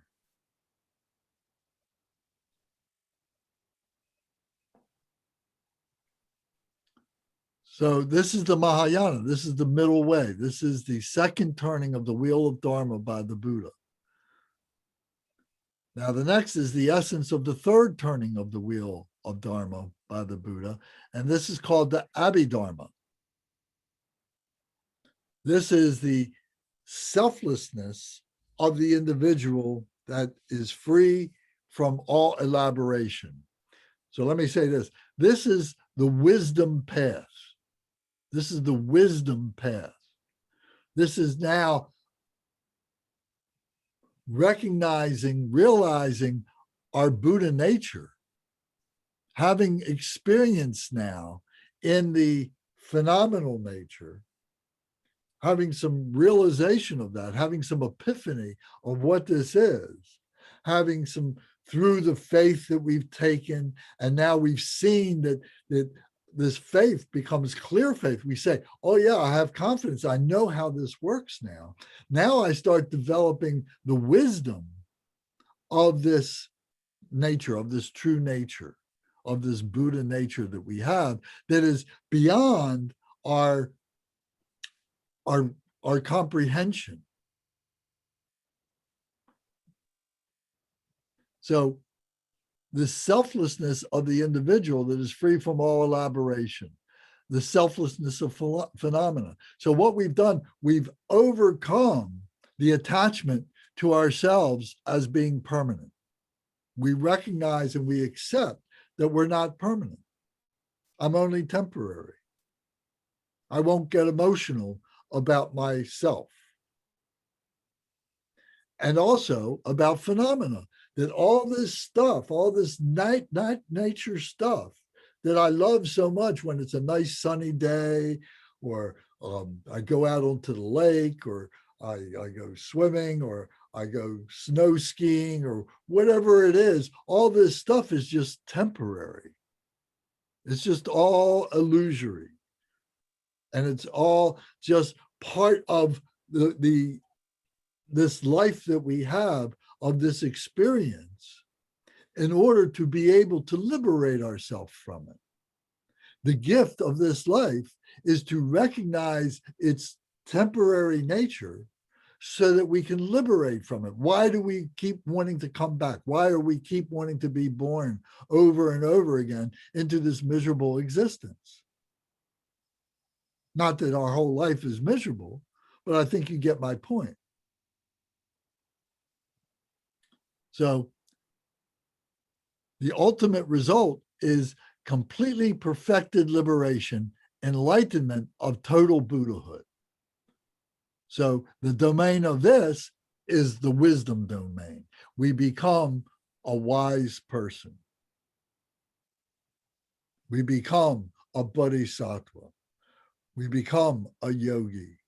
So this is the Mahayana. This is the middle way. This is the second turning of the wheel of Dharma by the Buddha. Now the next is the essence of the third turning of the wheel of Dharma by the Buddha. And this is called the Abhidharma. This is the selflessness of the individual that is free from all elaboration. So let me say this. This is the wisdom path. This is the wisdom path. This is now realizing our Buddha nature, having experience now in the phenomenal nature, having some realization of that, having some epiphany of what this is, having some, through the faith that we've taken, and now we've seen that this faith becomes clear faith. We say, oh yeah, I have confidence. I know how this works now. Now I start developing the wisdom of this nature, of this true nature, of this Buddha nature that we have, that is beyond our comprehension. So the selflessness of the individual that is free from all elaboration, the selflessness of phenomena. So what we've done, we've overcome the attachment to ourselves as being permanent. We recognize and we accept that we're not permanent. I'm only temporary. I won't get emotional about myself. And also about phenomena. That all this stuff, all this nature stuff that I love so much when it's a nice sunny day, or I go out onto the lake, or I go swimming, or I go snow skiing, or whatever it is, all this stuff is just temporary. It's just all illusory. And it's all just part of this life that we have, of this experience, in order to be able to liberate ourselves from it. The gift of this life is to recognize its temporary nature so that we can liberate from it. Why do we keep wanting to come back? Why do we keep wanting to be born over and over again into this miserable existence? Not that our whole life is miserable, but I think you get my point. So the ultimate result is completely perfected liberation, enlightenment of total Buddhahood. So the domain of this is the wisdom domain. We become a wise person. We become a bodhisattva. We become a yogi.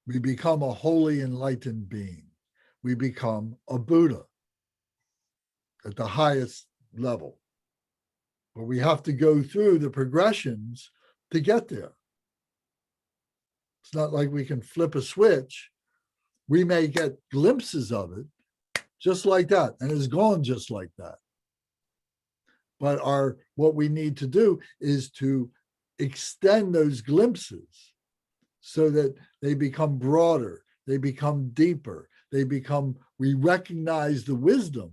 We become a wholly enlightened being. We become a Buddha at the highest level. But we have to go through the progressions to get there. It's not like we can flip a switch. We may get glimpses of it just like that, and it's gone just like that. But what we need to do is to extend those glimpses so that they become broader, they become deeper, we recognize the wisdom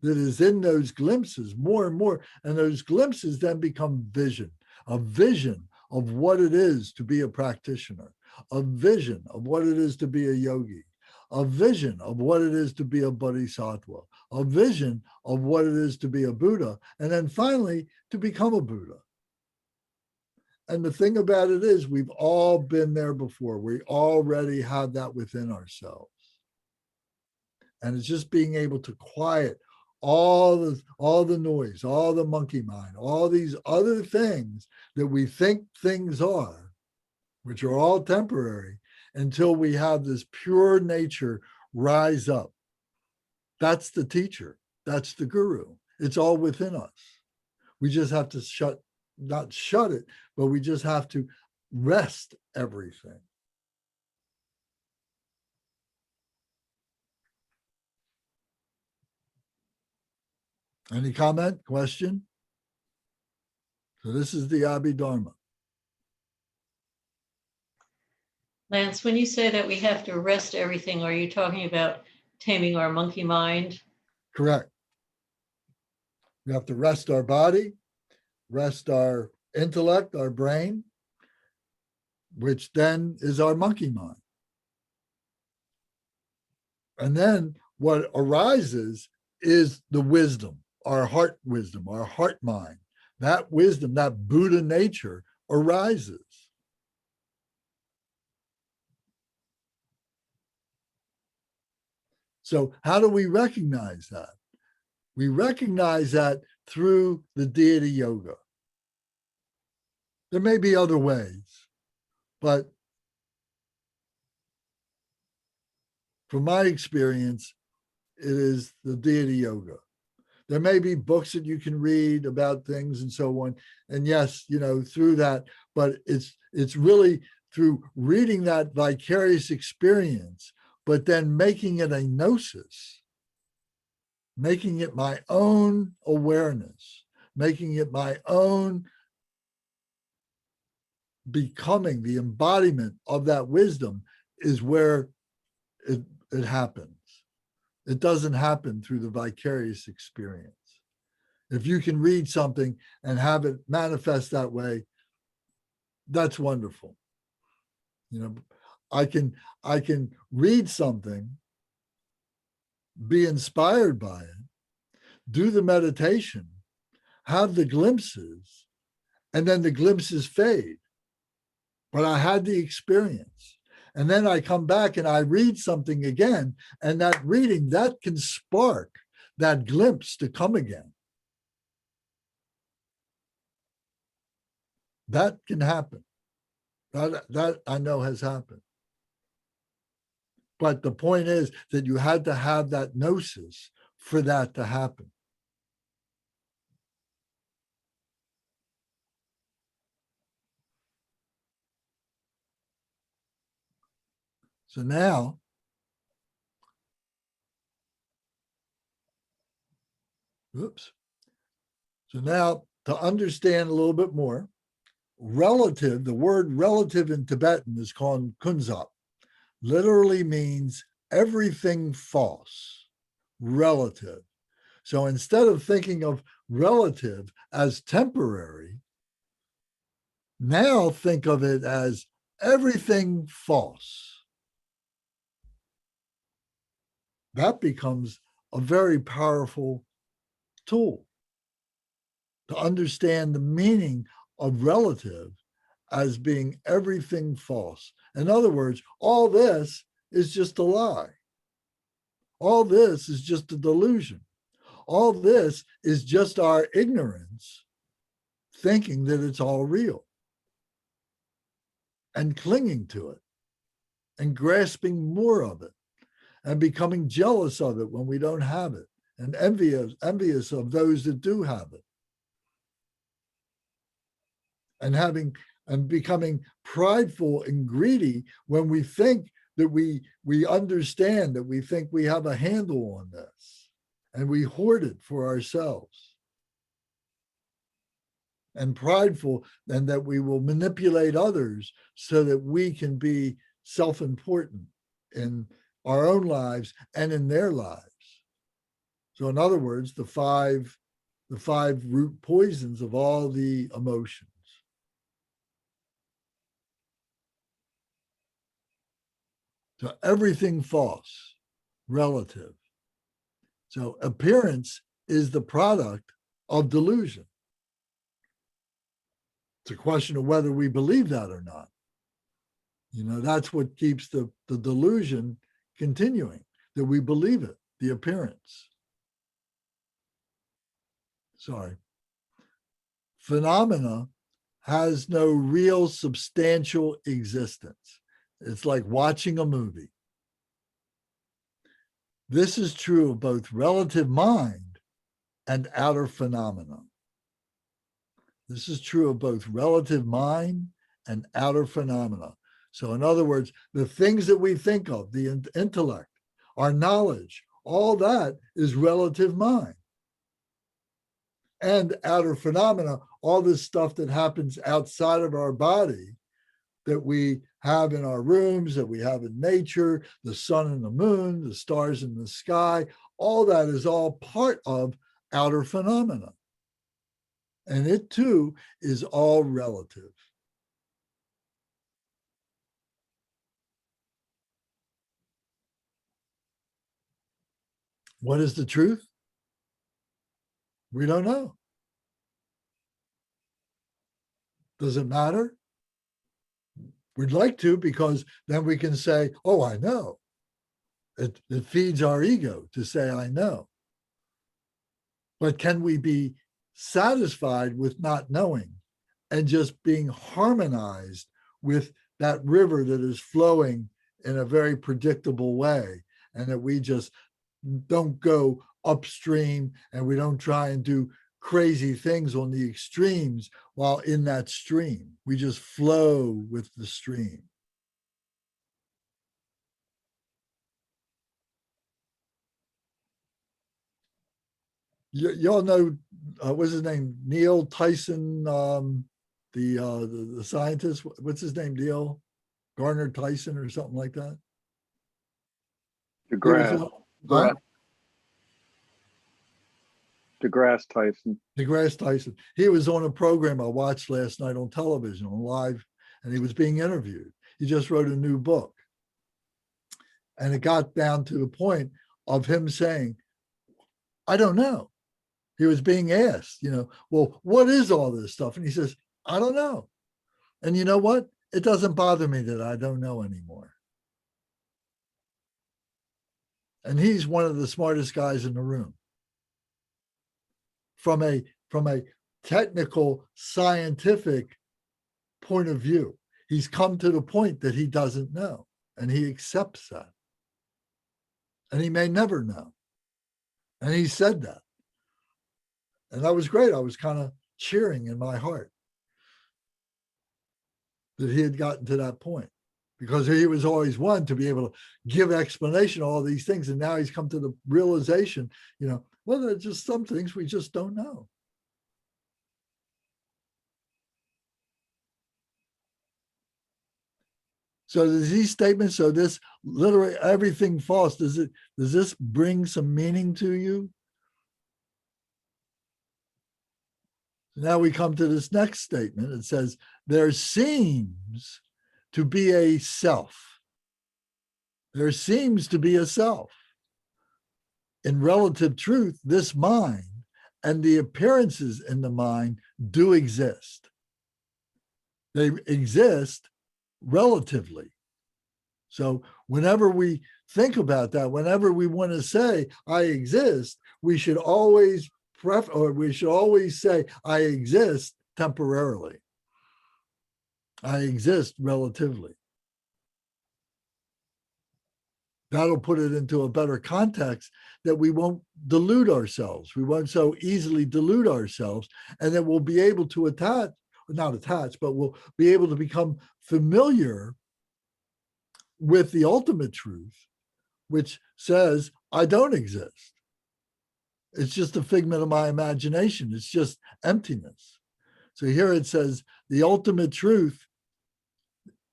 that is in those glimpses more and more. And those glimpses then become vision, a vision of what it is to be a practitioner, a vision of what it is to be a yogi, a vision of what it is to be a bodhisattva, a vision of what it is to be a Buddha, and then finally to become a Buddha. And the thing about it is, we've all been there before. We already have that within ourselves. And it's just being able to quiet all the noise, all the monkey mind, all these other things that we think things are, which are all temporary, until we have this pure nature rise up. That's the teacher. That's the guru. It's all within us. We just have to not shut it, but we just have to rest everything. Any comment, question? So this is the Abhidharma. Lance, when you say that we have to rest everything, are you talking about taming our monkey mind? Correct. We have to rest our body, rest our intellect, our brain, which then is our monkey mind. And then what arises is the wisdom, our heart wisdom, our heart mind. That wisdom, that Buddha nature arises. So how do we recognize that? We recognize that through the deity yoga. There may be other ways, but from my experience, it is the deity yoga. There may be books that you can read about things and so on. And yes, through that, but it's really through reading that vicarious experience, but then making it a gnosis, making it my own awareness, making it my own becoming the embodiment of that wisdom is where it happens. It doesn't happen through the vicarious experience. If you can read something and have it manifest that way, that's wonderful. I can read something, be inspired by it, do the meditation, have the glimpses, and then the glimpses fade. But I had the experience. And then I come back and I read something again, and that reading, that can spark that glimpse to come again. That can happen. That I know has happened. But the point is that you had to have that gnosis for that to happen. So now, oops. So now to understand a little bit more, relative, the word relative in Tibetan is called kunzap, literally means everything false, relative. So instead of thinking of relative as temporary, now think of it as everything false. That becomes a very powerful tool to understand the meaning of relative as being everything false. In other words, all this is just a lie. All this is just a delusion. All this is just our ignorance, thinking that it's all real and clinging to it and grasping more of it and becoming jealous of it when we don't have it and envious of those that do have it. And becoming prideful and greedy when we think that we understand, that we think we have a handle on this, and we hoard it for ourselves. And prideful, and that we will manipulate others so that we can be self-important in our own lives and in their lives. So in other words, the five root poisons of all the emotions. So everything false, relative. So appearance is the product of delusion. It's a question of whether we believe that or not. That's what keeps the delusion continuing, that we believe it, the appearance. Sorry. Phenomena has no real substantial existence. It's like watching a movie. This is true of both relative mind and outer phenomena. This is true of both relative mind and outer phenomena. So in other words, the things that we think of, the intellect, our knowledge, all that is relative mind. And outer phenomena, all this stuff that happens outside of our body that we have in our rooms, that we have in nature, the sun and the moon, the stars in the sky, all that is all part of outer phenomena. And it too is all relative. What is the truth? We don't know. Does it matter? We'd like to, because then we can say, oh, I know. It feeds our ego to say, I know. But can we be satisfied with not knowing and just being harmonized with that river that is flowing in a very predictable way, and that we just don't go upstream and we don't try and do crazy things on the extremes while in that stream? We just flow with the stream. Y'all know, what's his name? Neil Tyson, the scientist. What's his name? Neil Garner Tyson or something like that. DeGrasse. Huh? DeGrasse Tyson. DeGrasse Tyson. He was on a program I watched last night on television, on live, and he was being interviewed. He just wrote a new book. And it got down to the point of him saying, I don't know. He was being asked, well, what is all this stuff? And he says, I don't know. And you know what? It doesn't bother me that I don't know anymore. And he's one of the smartest guys in the room. From a technical, scientific point of view, he's come to the point that he doesn't know, and he accepts that. And he may never know. And he said that. And that was great. I was kind of cheering in my heart that he had gotten to that point, because he was always one to be able to give explanation of all these things. And now he's come to the realization, well, there are just some things we just don't know. So does these statements, so this literally everything false, does this bring some meaning to you? Now we come to this next statement. It says, there seems to be a self. There seems to be a self. In relative truth, this mind and the appearances in the mind do exist. They exist relatively. So whenever we think about that, whenever we want to say, I exist, we should always say, I exist temporarily. I exist relatively. That'll put it into a better context that we won't delude ourselves. We won't so easily delude ourselves, and that we'll be able to not attach, but we'll be able to become familiar with the ultimate truth, which says, I don't exist. It's just a figment of my imagination. It's just emptiness. So here it says, the ultimate truth,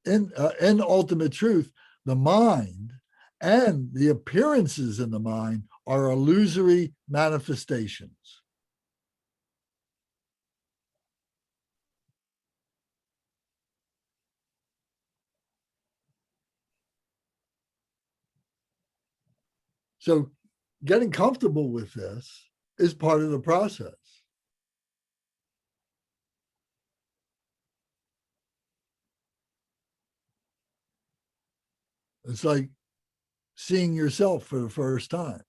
in ultimate truth, the mind and the appearances in the mind are illusory manifestations. So getting comfortable with this is part of the process. It's like seeing yourself for the first time.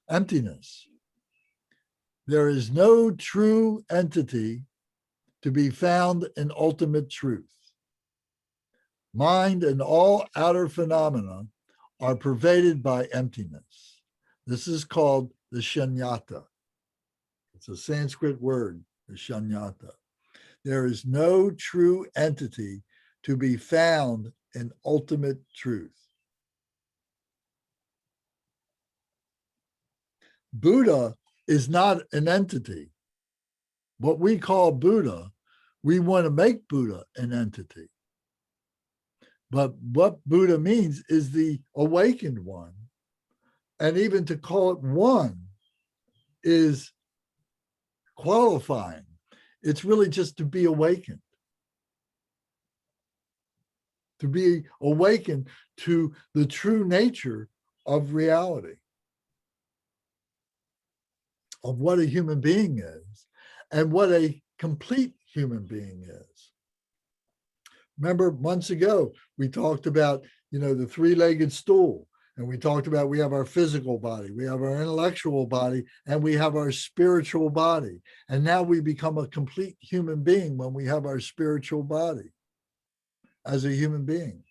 Emptiness. There is no true entity to be found in ultimate truth. Mind and all outer phenomena are pervaded by emptiness. This is called the shunyata. It's a Sanskrit word, the shunyata. There is no true entity to be found in ultimate truth. Buddha is not an entity. What we call Buddha, we want to make Buddha an entity. But what Buddha means is the awakened one. And even to call it one is qualifying. It's really just to be awakened. To be awakened to the true nature of reality, of what a human being is, and what a complete human being is. Remember, months ago, we talked about, the three-legged stool, and we talked about we have our physical body, we have our intellectual body, and we have our spiritual body. And now we become a complete human being when we have our spiritual body as a human being.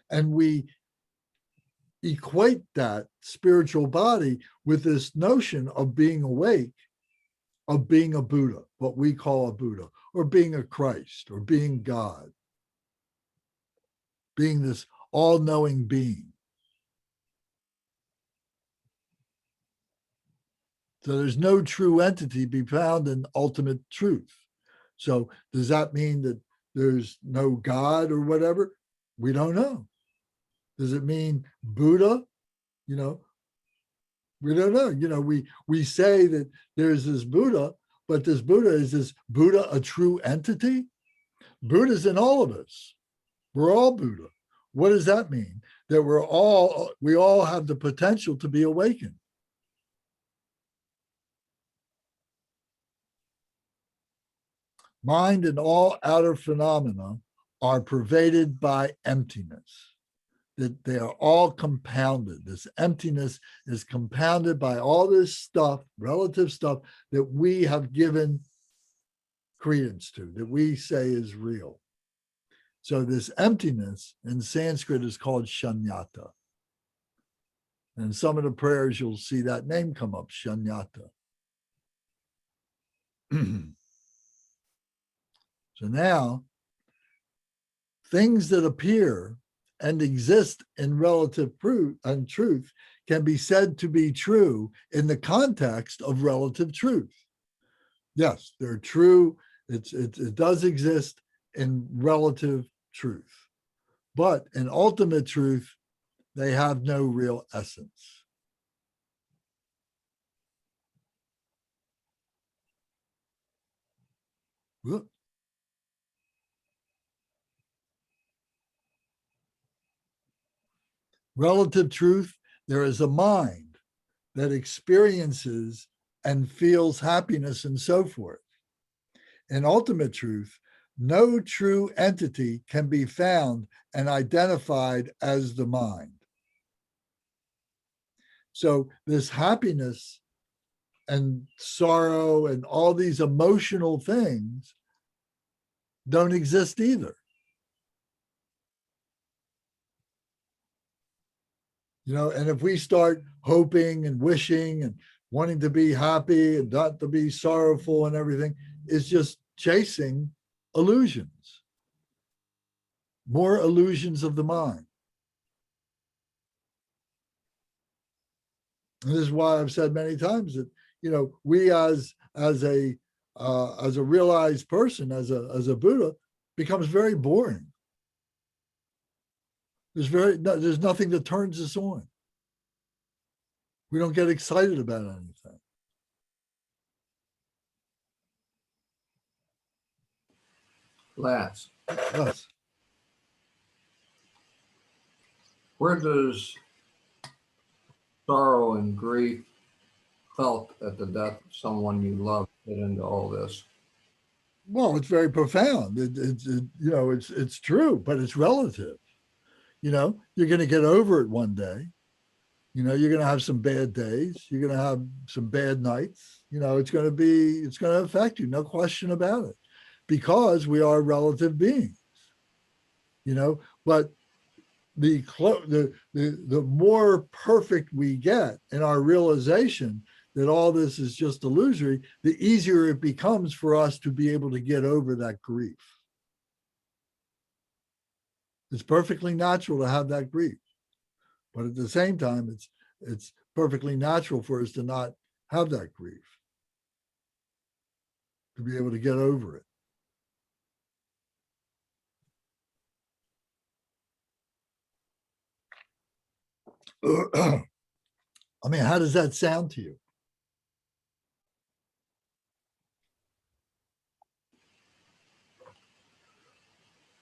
And we equate that spiritual body with this notion of being awake, of being a Buddha, what we call a Buddha, or being a Christ, or being God, being this all-knowing being. So there's no true entity to be found in ultimate truth. So does that mean that there's no God or whatever? We don't know. Does it mean Buddha? We don't know. We say that there's this Buddha, but this Buddha, is this Buddha a true entity? Buddha's in all of us. We're all Buddha. What does that mean? That we all have the potential to be awakened. Mind and all outer phenomena are pervaded by emptiness. That they are all compounded. This emptiness is compounded by all this stuff, relative stuff, that we have given credence to, that we say is real. So this emptiness in Sanskrit is called shunyata. And in some of the prayers, you'll see that name come up, shunyata. So now, things that appear and exist in relative truth can be said to be true in the context of relative truth. Yes, they're true. It does exist in relative truth, but in ultimate truth, they have no real essence. Whoop. Relative truth, there is a mind that experiences and feels happiness and so forth. In ultimate truth, no true entity can be found and identified as the mind. So this happiness and sorrow and all these emotional things don't exist either. You know, and if we start hoping and wishing and wanting to be happy and not to be sorrowful and everything, it's just chasing illusions, more illusions of the mind. And this is why I've said many times that, you know, we as a realized person, as a Buddha, becomes very boring. There's nothing that turns us on. We don't get excited about anything. Lance, Yes. where does sorrow and grief felt at the death of someone you love fit into all this? Well, it's very profound. You know, it's true, but it's relative. You know, you're going to get over it one day. You know, you're going to have some bad days. You're going to have some bad nights. You know, it's going to affect you. No question about it, because we are relative beings, you know, but the more perfect we get in our realization that all this is just illusory, the easier it becomes for us to be able to get over that grief. It's perfectly natural to have that grief, but at the same time, it's perfectly natural for us to not have that grief, to be able to get over it. I mean, how does that sound to you?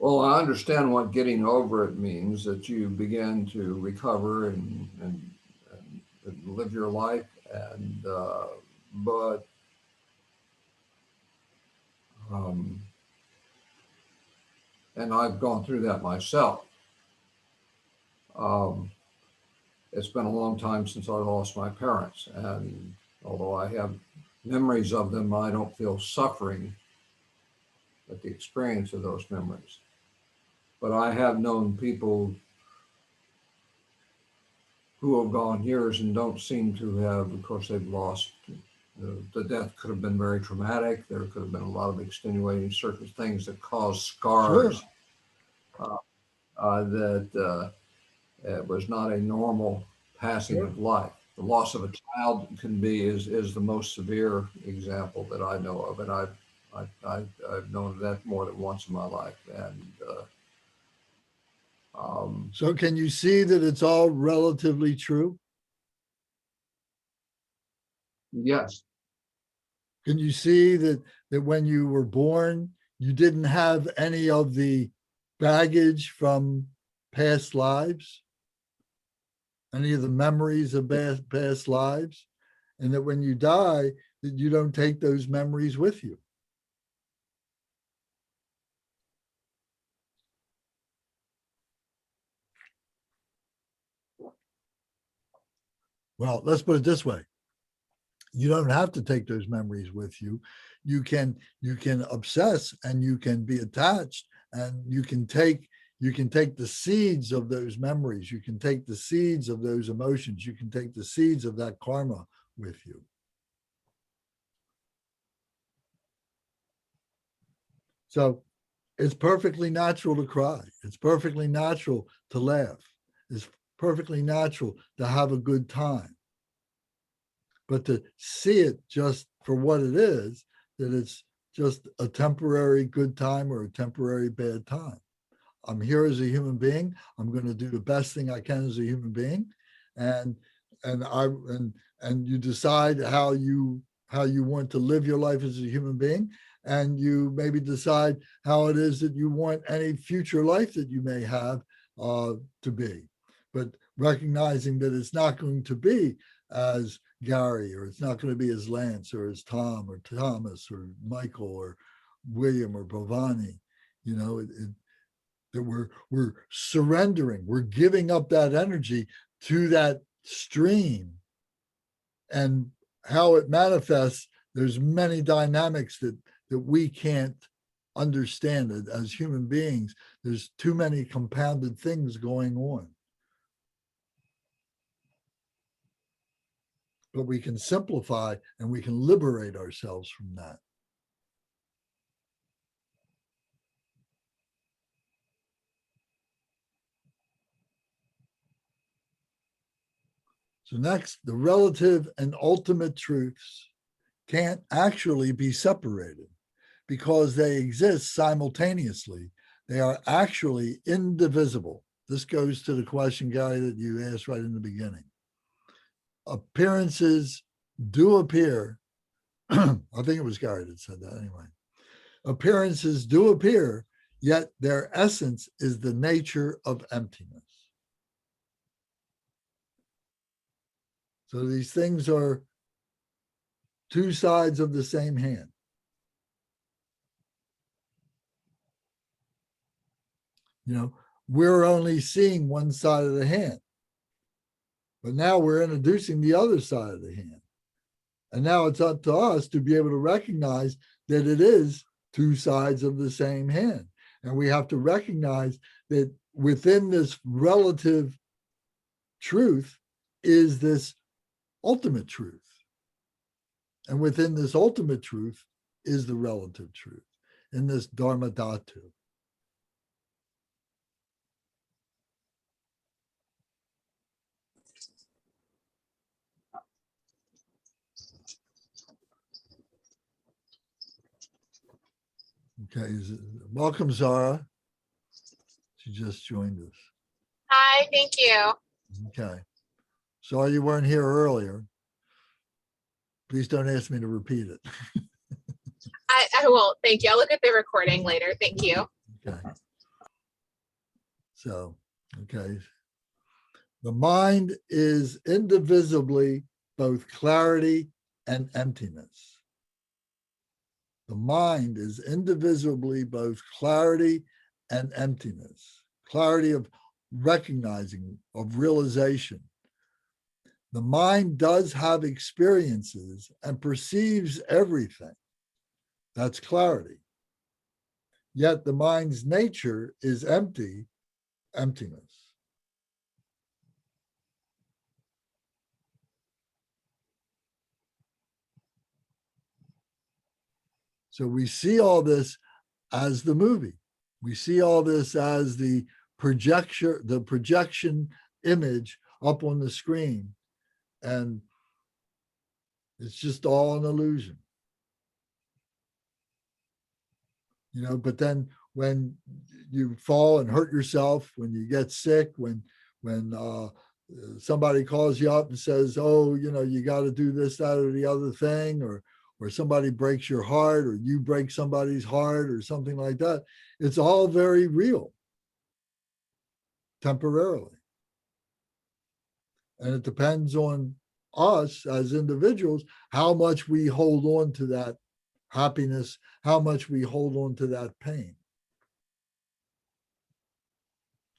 Well, I understand what getting over it means, that you begin to recover and live your life, but and I've gone through that myself. It's been a long time since I lost my parents, and although I have memories of them, I don't feel suffering at the experience of those memories. But I have known people who have gone years and don't seem to have, of course, they've lost. The death could have been very traumatic. There could have been a lot of extenuating things that caused scars. Sure. That it was not a normal passing Sure. of life. The loss of a child is the most severe example that I know of, and I've known that more than once in my life. And So can you see that it's all relatively true? yes, Can you see that when you were born, you didn't have any of the baggage from past lives, any of the memories of past lives, and that when you die, that you don't take those memories with you? Well, let's put it this way. You don't have to take those memories with you. You can obsess and you can be attached, and you can take the seeds of those memories. You can take the seeds of those emotions. You can take the seeds of that karma with you. So it's perfectly natural to cry. It's perfectly natural to laugh. It's perfectly natural to have a good time. But to see it just for what it is, that it's just a temporary good time or a temporary bad time. I'm here as a human being. I'm going to do the best thing I can as a human being, and you decide how you want to live your life as a human being, and you maybe decide how it is that you want any future life that you may have to be. But recognizing that it's not going to be as Gary, or it's not going to be as Lance, or as Tom, or Thomas, or Michael, or William, or Bhavani, that we're surrendering, we're giving up that energy to that stream. And how it manifests, there's many dynamics that we can't understand it as human beings. There's too many compounded things going on. But we can simplify and we can liberate ourselves from that. So next, the relative and ultimate truths can't actually be separated because they exist simultaneously. They are actually indivisible. This goes to the question, Gary, that you asked right in the beginning. Appearances do appear. I think it was Gary that said that anyway. Appearances do appear, yet their essence is the nature of emptiness. So these things are two sides of the same hand. We're only seeing one side of the hand, but now we're introducing the other side of the hand. And now it's up to us to be able to recognize that it is two sides of the same hand. And we have to recognize that within this relative truth is this ultimate truth. And within this ultimate truth is the relative truth in this Dharma Dhatu. Okay, welcome, Zara. She just joined us. Hi, thank you. Okay. Sorry you weren't here earlier. Please don't ask me to repeat it. I won't. Thank you. I'll look at the recording later. Thank you. Okay. So, okay. The mind is indivisibly both clarity and emptiness. The mind is indivisibly both clarity and emptiness. Clarity of recognizing, of realization. The mind does have experiences and perceives everything. That's clarity. Yet the mind's nature is emptiness. So we see all this as the movie. We see all this as the projection image up on the screen. And it's just all an illusion. But then when you fall and hurt yourself, when you get sick, when somebody calls you up and says, oh, you got to do this, that, or the other thing, or somebody breaks your heart, or you break somebody's heart, or something like that, it's all very real, temporarily. And it depends on us as individuals, how much we hold on to that happiness, how much we hold on to that pain,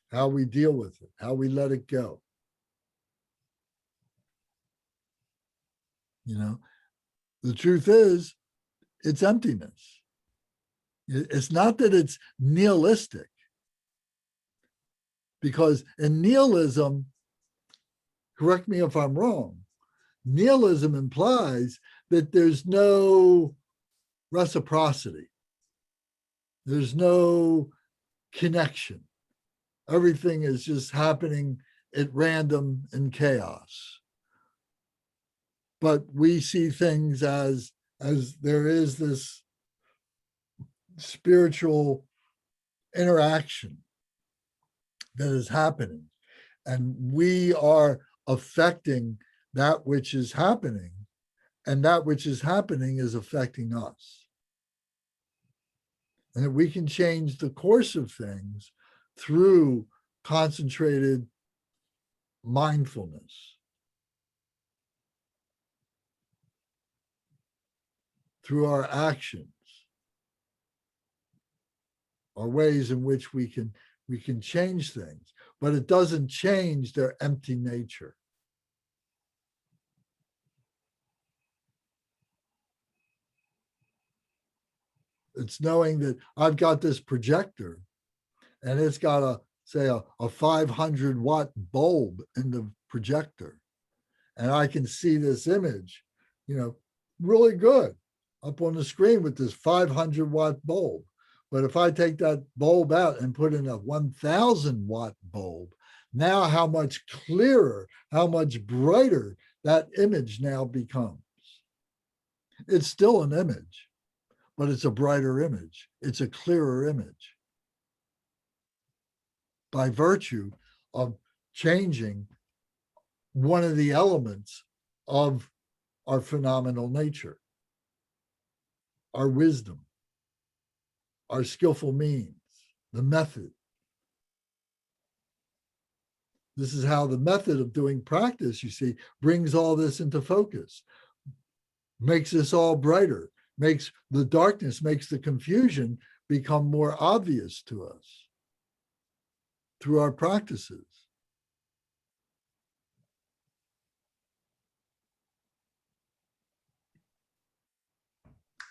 how we deal with it, how we let it go. The truth is, it's emptiness. It's not that it's nihilistic, because in nihilism, correct me if I'm wrong, nihilism implies that there's no reciprocity. There's no connection. Everything is just happening at random in chaos. But we see things as as there is this spiritual interaction that is happening, and we are affecting that which is happening, and that which is happening is affecting us. And that we can change the course of things through concentrated mindfulness, through our actions, are ways in which we can change things, but it doesn't change their empty nature. It's knowing that I've got this projector and it's got a 500 watt bulb in the projector. And I can see this image, really good up on the screen with this 500 watt bulb. But if I take that bulb out and put in a 1000 watt bulb, now how much clearer, how much brighter that image now becomes. It's still an image, but it's a brighter image. It's a clearer image by virtue of changing one of the elements of our phenomenal nature, our wisdom, our skillful means, the method. This is how the method of doing practice, you see, brings all this into focus, makes this all brighter, makes the darkness, makes the confusion become more obvious to us through our practices.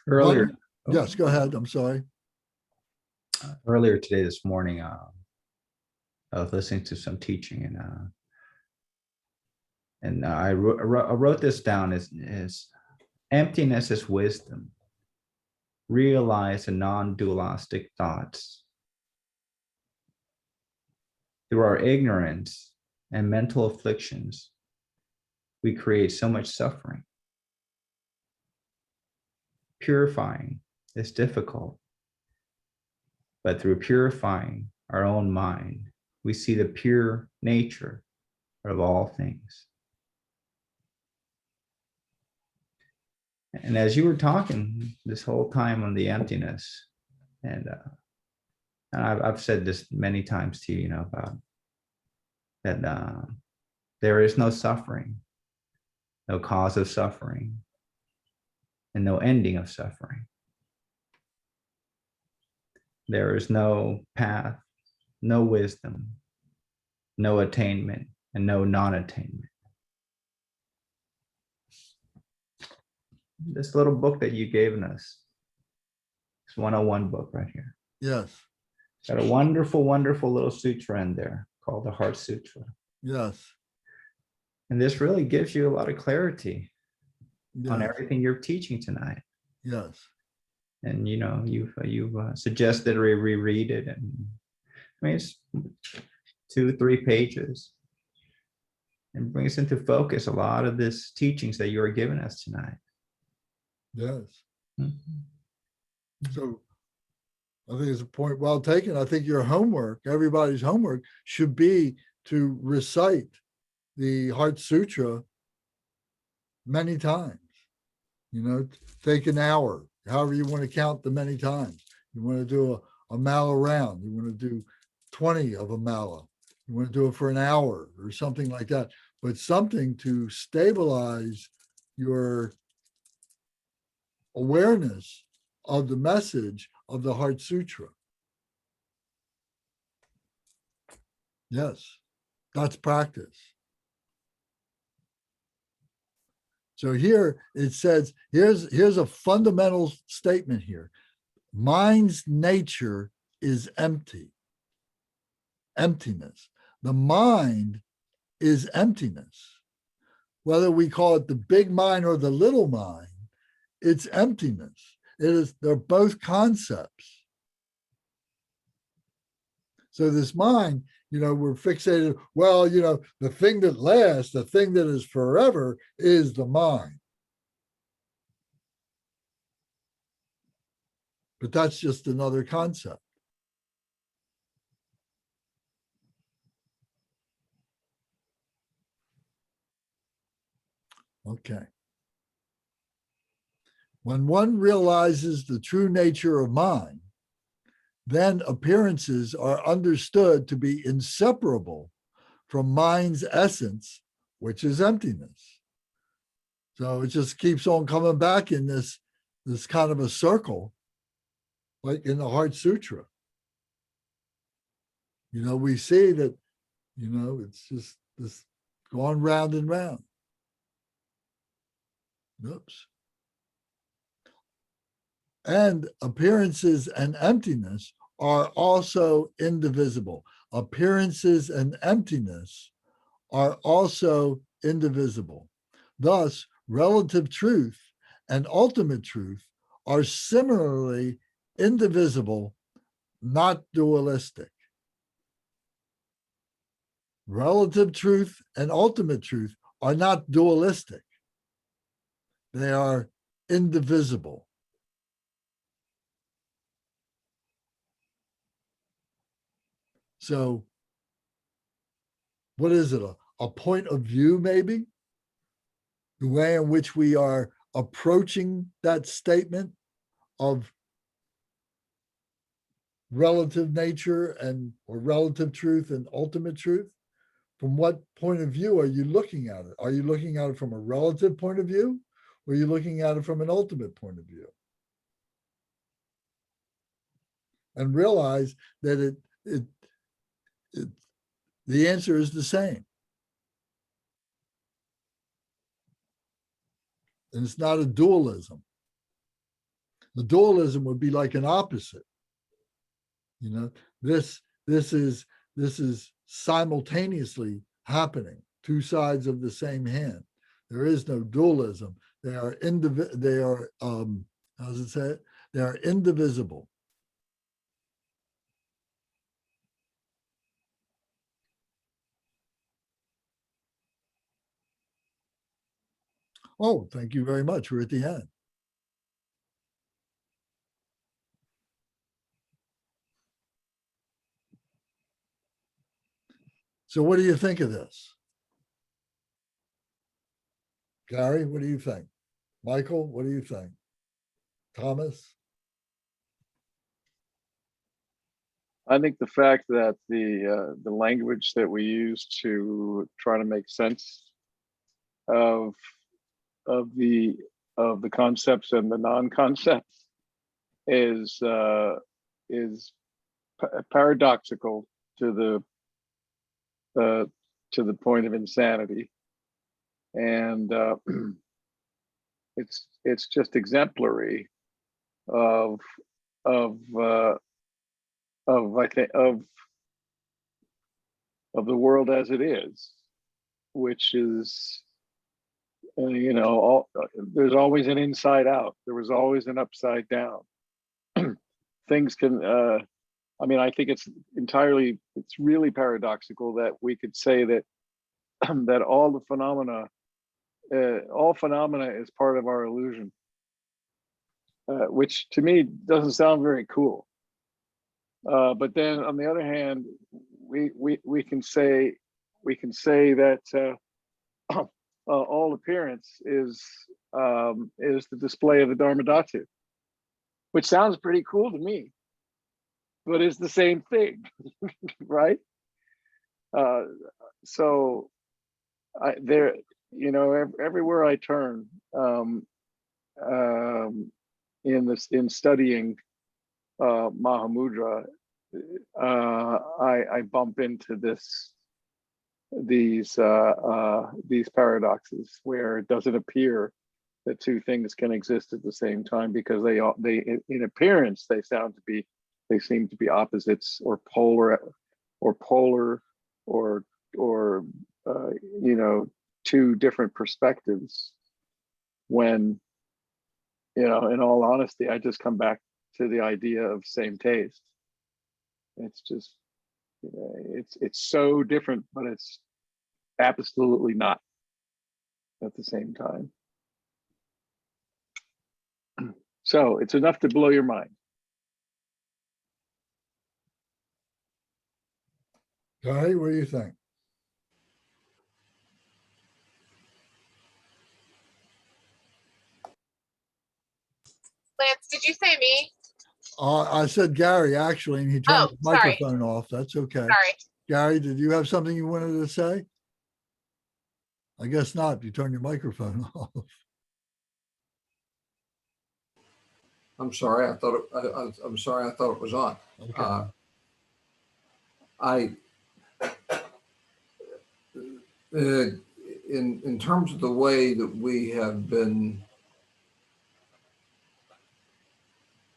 Earlier, Yes, go ahead. I'm sorry. Earlier today, this morning, I was listening to some teaching, and I wrote this down as emptiness is wisdom. Realize the non-dualistic thoughts. Through our ignorance and mental afflictions, we create so much suffering. Purifying is difficult, but through purifying our own mind, we see the pure nature of all things. And as you were talking this whole time on the emptiness, and I've said this many times to you, about that there is no suffering, no cause of suffering, and no ending of suffering. There is no path, no wisdom, no attainment, and no non-attainment. This little book that you've given us, this 101 book right here. Yes. Got a wonderful, wonderful little sutra in there called the Heart Sutra. Yes. And this really gives you a lot of clarity on Yes. everything you're teaching tonight. Yes. And you've suggested we reread it, and I mean it's 2-3 pages, and brings into focus a lot of this teachings that you are giving us tonight. Yes. Mm-hmm. So I think it's a point well taken. I think your homework, everybody's homework, should be to recite the Heart Sutra many times. Take an hour, however you want to count the many times. You want to do a mala round. You want to do 20 of a mala. You want to do it for an hour or something like that. But something to stabilize your awareness of the message of the Heart Sutra. Yes, that's practice. So here it says, here's a fundamental statement here. Mind's nature is empty. Emptiness. The mind is emptiness. Whether we call it the big mind or the little mind, it's emptiness. They're both concepts. So this mind, we're fixated, the thing that lasts, the thing that is forever is the mind. but that's just another concept. Okay. When one realizes the true nature of mind, then appearances are understood to be inseparable from mind's essence, which is emptiness. So it just keeps on coming back in this kind of a circle, like in the Heart Sutra. You know, we see that, you know, it's just this going round and round. Oops. And appearances and emptiness are also indivisible. Appearances and emptiness are also indivisible. Thus, relative truth and ultimate truth are similarly indivisible, not dualistic. Relative truth and ultimate truth are not dualistic. They are indivisible. So what is it? A point of view, maybe? The way in which we are approaching that statement of relative nature and or relative truth and ultimate truth? From what point of view are you looking at it? Are you looking at it from a relative point of view? Or are you looking at it from an ultimate point of view? And realize that the answer is the same. And it's not a dualism. The dualism would be like an opposite. You know, this is simultaneously happening, two sides of the same hand. There is no dualism. They are how does it say it? They are indivisible. Oh, thank you very much. We're at the end. So what do you think of this? Gary, what do you think? Michael, what do you think? Thomas? I think the fact that the language that we use to try to make sense of the concepts and the non-concepts is paradoxical to the point of insanity, and it's just exemplary of I think of the world as it is, which is you know, there's always an inside out. There was always an upside down. Things can I mean, I think it's really paradoxical that we could say that that all phenomena is part of our illusion, which to me doesn't sound very cool. But then on the other hand, we can say that all appearance is the display of the Dharma Dhatu, which sounds pretty cool to me, but it's the same thing, right? So everywhere I turn in studying Mahamudra, I bump into these paradoxes where it doesn't appear that two things can exist at the same time, because they in appearance they seem to be opposites or polar or two different perspectives, when in all honesty I just come back to the idea of same taste. It's just it's so different, but it's absolutely not at the same time. So it's enough to blow your mind. Okay, what do you think? Lance, did you say me? I said Gary, actually, and he turned Oh, his sorry. microphone off. That's okay. Sorry. Gary, did you have something you wanted to say? I guess not. You turned your microphone off. I'm sorry. I thought it, I'm sorry. I thought it was on. Okay. I in terms of the way that we have been,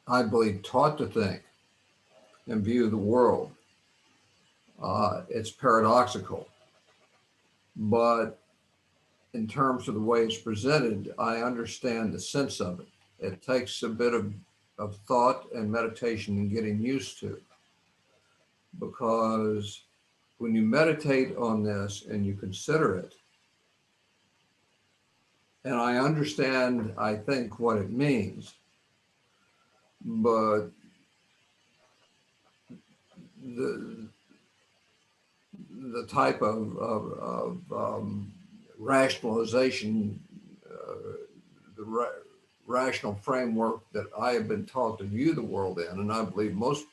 I believe, taught to think and view the world, it's paradoxical. But in terms of the way it's presented, I understand the sense of it. It takes a bit of thought and meditation and getting used to, because when you meditate on this and you consider it, and I understand, I think, what it means, but the type of rationalization, rational framework that I have been taught to view the world in, and I believe most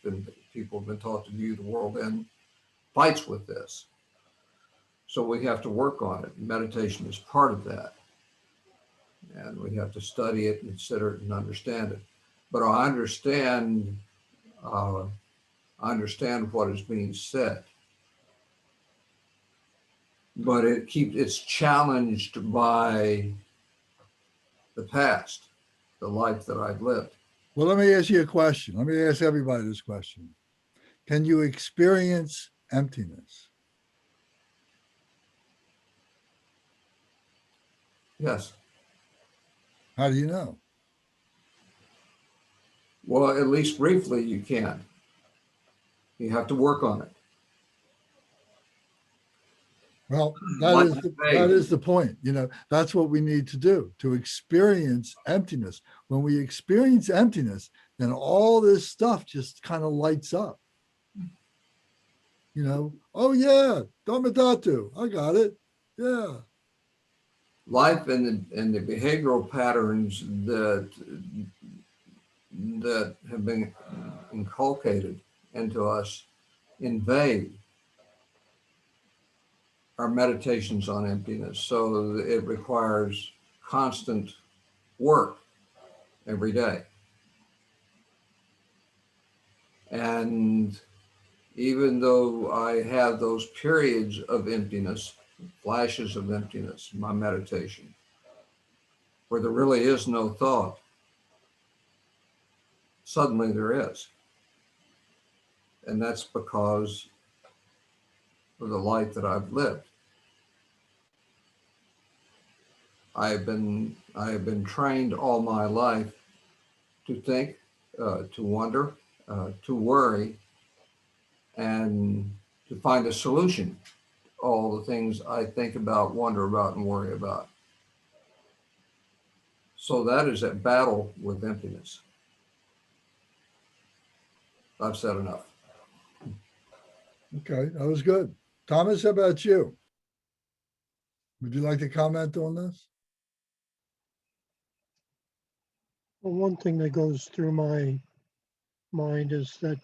people have been taught to view the world in, fights with this. So we have to work on it. Meditation is part of that. And we have to study it, consider it, and understand it. But I understand what is being said. But it's challenged by the past, the life that I've lived. Well, let me ask you a question. Let me ask everybody this question. Can you experience emptiness? Yes. How do you know? Well, at least briefly, you can. You have to work on it. Well, Like that is the point. You know, that's what we need to do, to experience emptiness. When we experience emptiness, then all this stuff just kind of lights up. You know, oh yeah, Dharma Dhatu, I got it. Yeah. life and the behavioral patterns that have been inculcated into us invade our meditations on emptiness. So it requires constant work every day. And even though I have those periods of emptiness, flashes of emptiness in my meditation, where there really is no thought, suddenly there is. And that's because of the life that I've lived. I have been trained all my life to think, to wonder, to worry, and to find a solution to all the things I think about, wonder about, and worry about. So that is at battle with emptiness. I've said enough. Okay, that was good. Thomas, how about you? Would you like to comment on this? Well, one thing that goes through my mind is that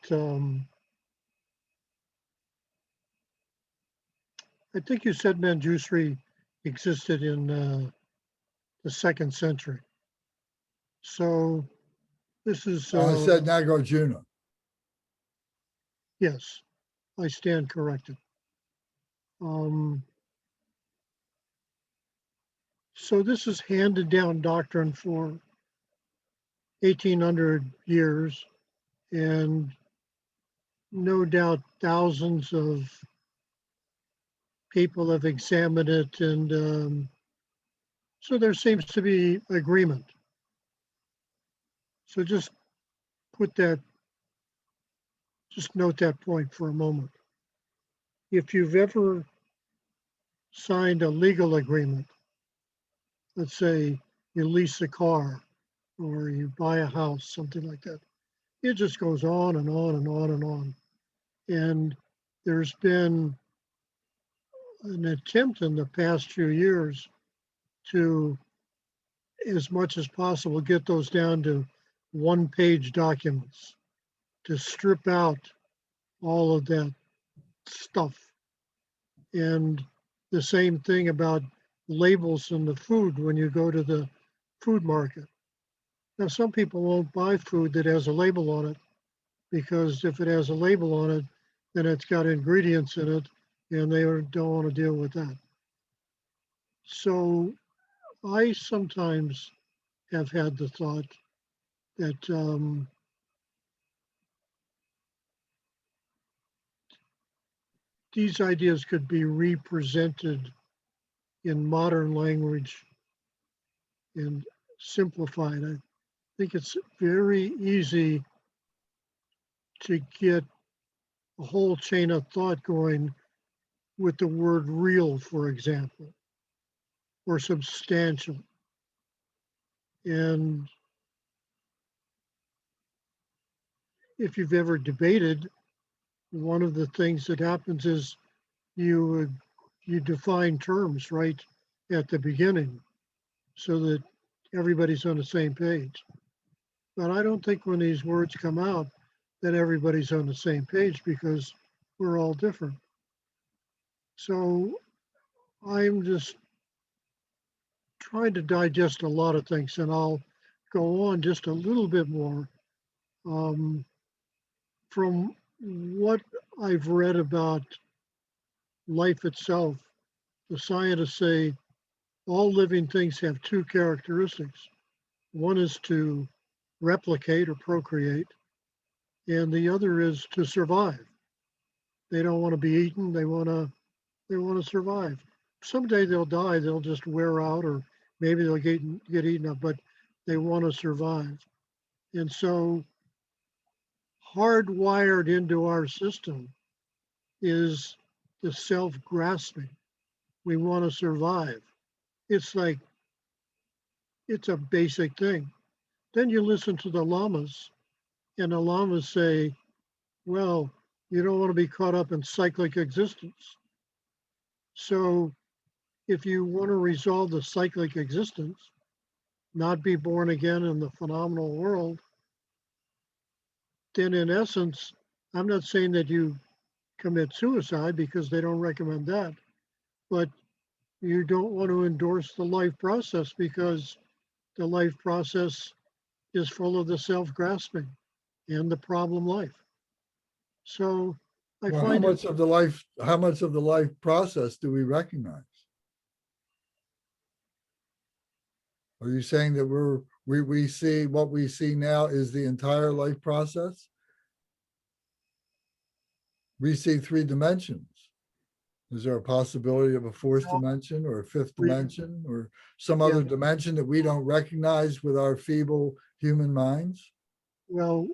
I think you said Manjushri existed in the 2nd century. So this is I said Nagarjuna. yes, I stand corrected. So this is handed down doctrine for 1800 years, and no doubt thousands of people have examined it, and so there seems to be agreement. So just note that point for a moment. If you've ever signed a legal agreement, let's say you lease a car or you buy a house, something like that, it just goes on and on and on and on. And there's been an attempt in the past few years to, as much as possible, get those down to one-page documents, to strip out all of that stuff. And the same thing about labels in the food when you go to the food market. Now, some people won't buy food that has a label on it because if it has a label on it, then it's got ingredients in it and they don't want to deal with that. So I sometimes have had the thought that these ideas could be represented in modern language and simplified. I think it's very easy to get a whole chain of thought going with the word real, for example, or substantial. And if you've ever debated, one of the things that happens is you define terms right at the beginning so that everybody's on the same page. But I don't think when these words come out that everybody's on the same page because we're all different. So I'm just trying to digest a lot of things, and I'll go on just a little bit more. From what I've read about life itself, the scientists say all living things have two characteristics. One is to replicate or procreate, and the other is to survive. They don't want to be eaten, they want to survive. Someday they'll die, they'll just wear out, or maybe they'll get eaten up, but they want to survive. And so hardwired into our system is the self-grasping. We want to survive. It's like, it's a basic thing. Then you listen to the lamas, and the lamas say, well, you don't want to be caught up in cyclic existence. So if you want to resolve the cyclic existence, not be born again in the phenomenal world, then in essence, I'm not saying that you commit suicide because they don't recommend that, but you don't want to endorse the life process because the life process is full of the self-grasping and the problem life. So I Well, find how much of the life process do we recognize? Are you saying that we see what we see now is the entire life process? We see 3 dimensions. Is there a possibility of a 4th dimension or a 5th dimension or some other dimension that we don't recognize with our feeble human minds? well,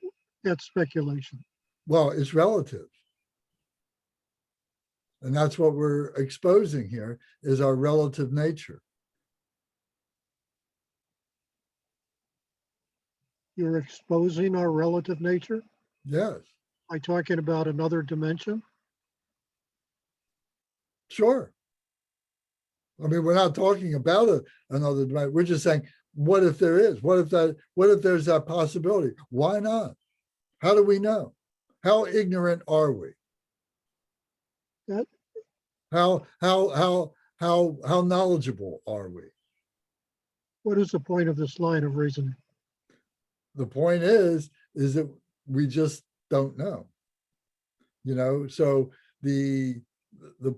that's speculation. Well, it's relative. And that's what we're exposing here is our relative nature. You're exposing our relative nature Yes, by talking about another dimension. sure. I mean, we're not talking about another dimension. We're just saying, what if there is? What if there's that possibility? Why not? How do we know? How ignorant are we? That How knowledgeable are we? what is the point of this line of reasoning? The point is that we just don't know. You know, so the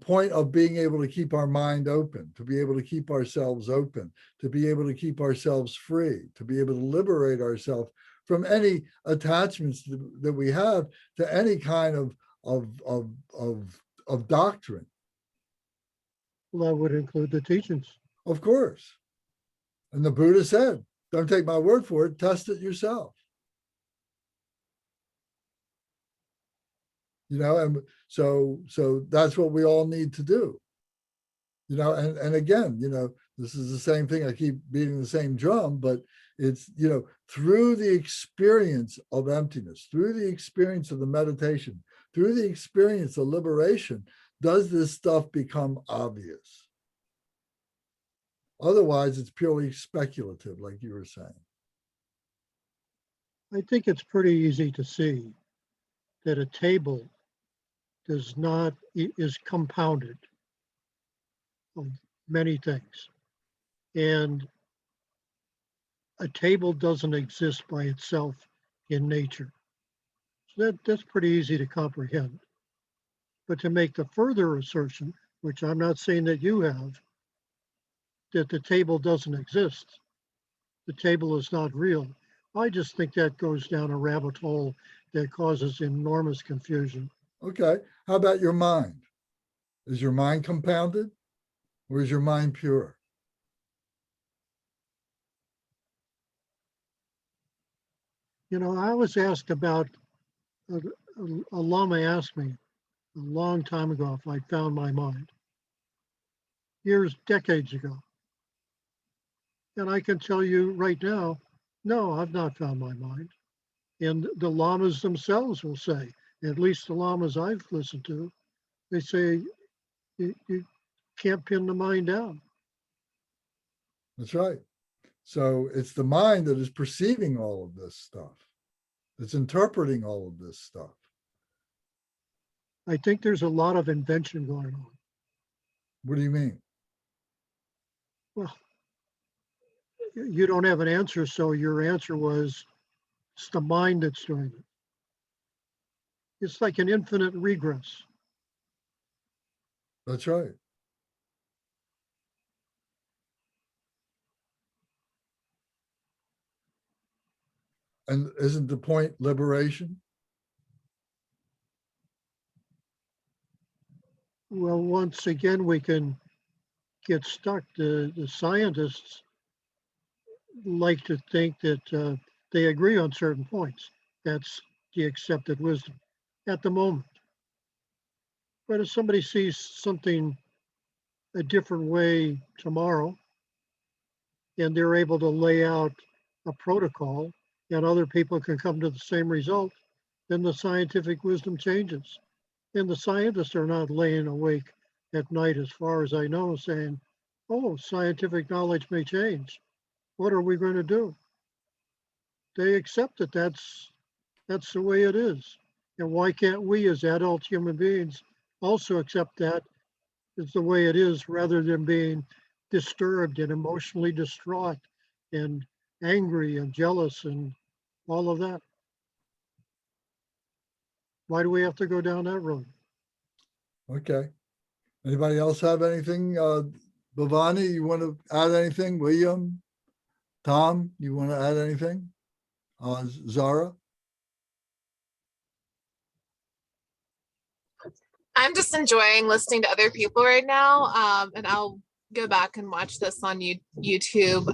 point of being able to keep our mind open, to be able to keep ourselves open, to be able to keep ourselves free, to be able to liberate ourselves from any attachments that we have to any kind of doctrine. Well, that would include the teachings. Of course. And the Buddha said, don't take my word for it, test it yourself. You know, and so that's what we all need to do. You know, and again, you know, this is the same thing. I keep beating the same drum, but it's, you know, through the experience of emptiness, through the experience of the meditation, through the experience of liberation, does this stuff become obvious? Otherwise, it's purely speculative, like you were saying. I think it's pretty easy to see that a table is compounded of many things. And a table doesn't exist by itself in nature. So that's pretty easy to comprehend. But to make the further assertion, which I'm not saying that you have, that the table doesn't exist, the table is not real, I just think that goes down a rabbit hole that causes enormous confusion. Okay, how about your mind? Is your mind compounded or is your mind pure? You know, I was asked about, a Lama asked me a long time ago if I found my mind, decades ago. And I can tell you right now, no, I've not found my mind. And the lamas themselves will say, at least the lamas I've listened to, they say you can't pin the mind down. That's right. So it's the mind that is perceiving all of this stuff. It's interpreting all of this stuff. I think there's a lot of invention going on. What do you mean? Well, you don't have an answer, so your answer was it's the mind that's doing it. It's like an infinite regress. That's right. And isn't the point liberation? Well, once again, we can get stuck. The scientists like to think that they agree on certain points. That's the accepted wisdom at the moment. But if somebody sees something a different way tomorrow, and they're able to lay out a protocol, and other people can come to the same result, then the scientific wisdom changes. And the scientists are not laying awake at night, as far as I know, saying, oh, scientific knowledge may change. What are we going to do? They accept that that's the way it is. And why can't we as adult human beings also accept that is the way it is, rather than being disturbed and emotionally distraught and angry and jealous and all of that? Why do we have to go down that road? Okay. Anybody else have anything? Bhavani, you want to add anything? William, Tom, you want to add anything? Zara? I'm just enjoying listening to other people right now. And I'll go back and watch this on YouTube.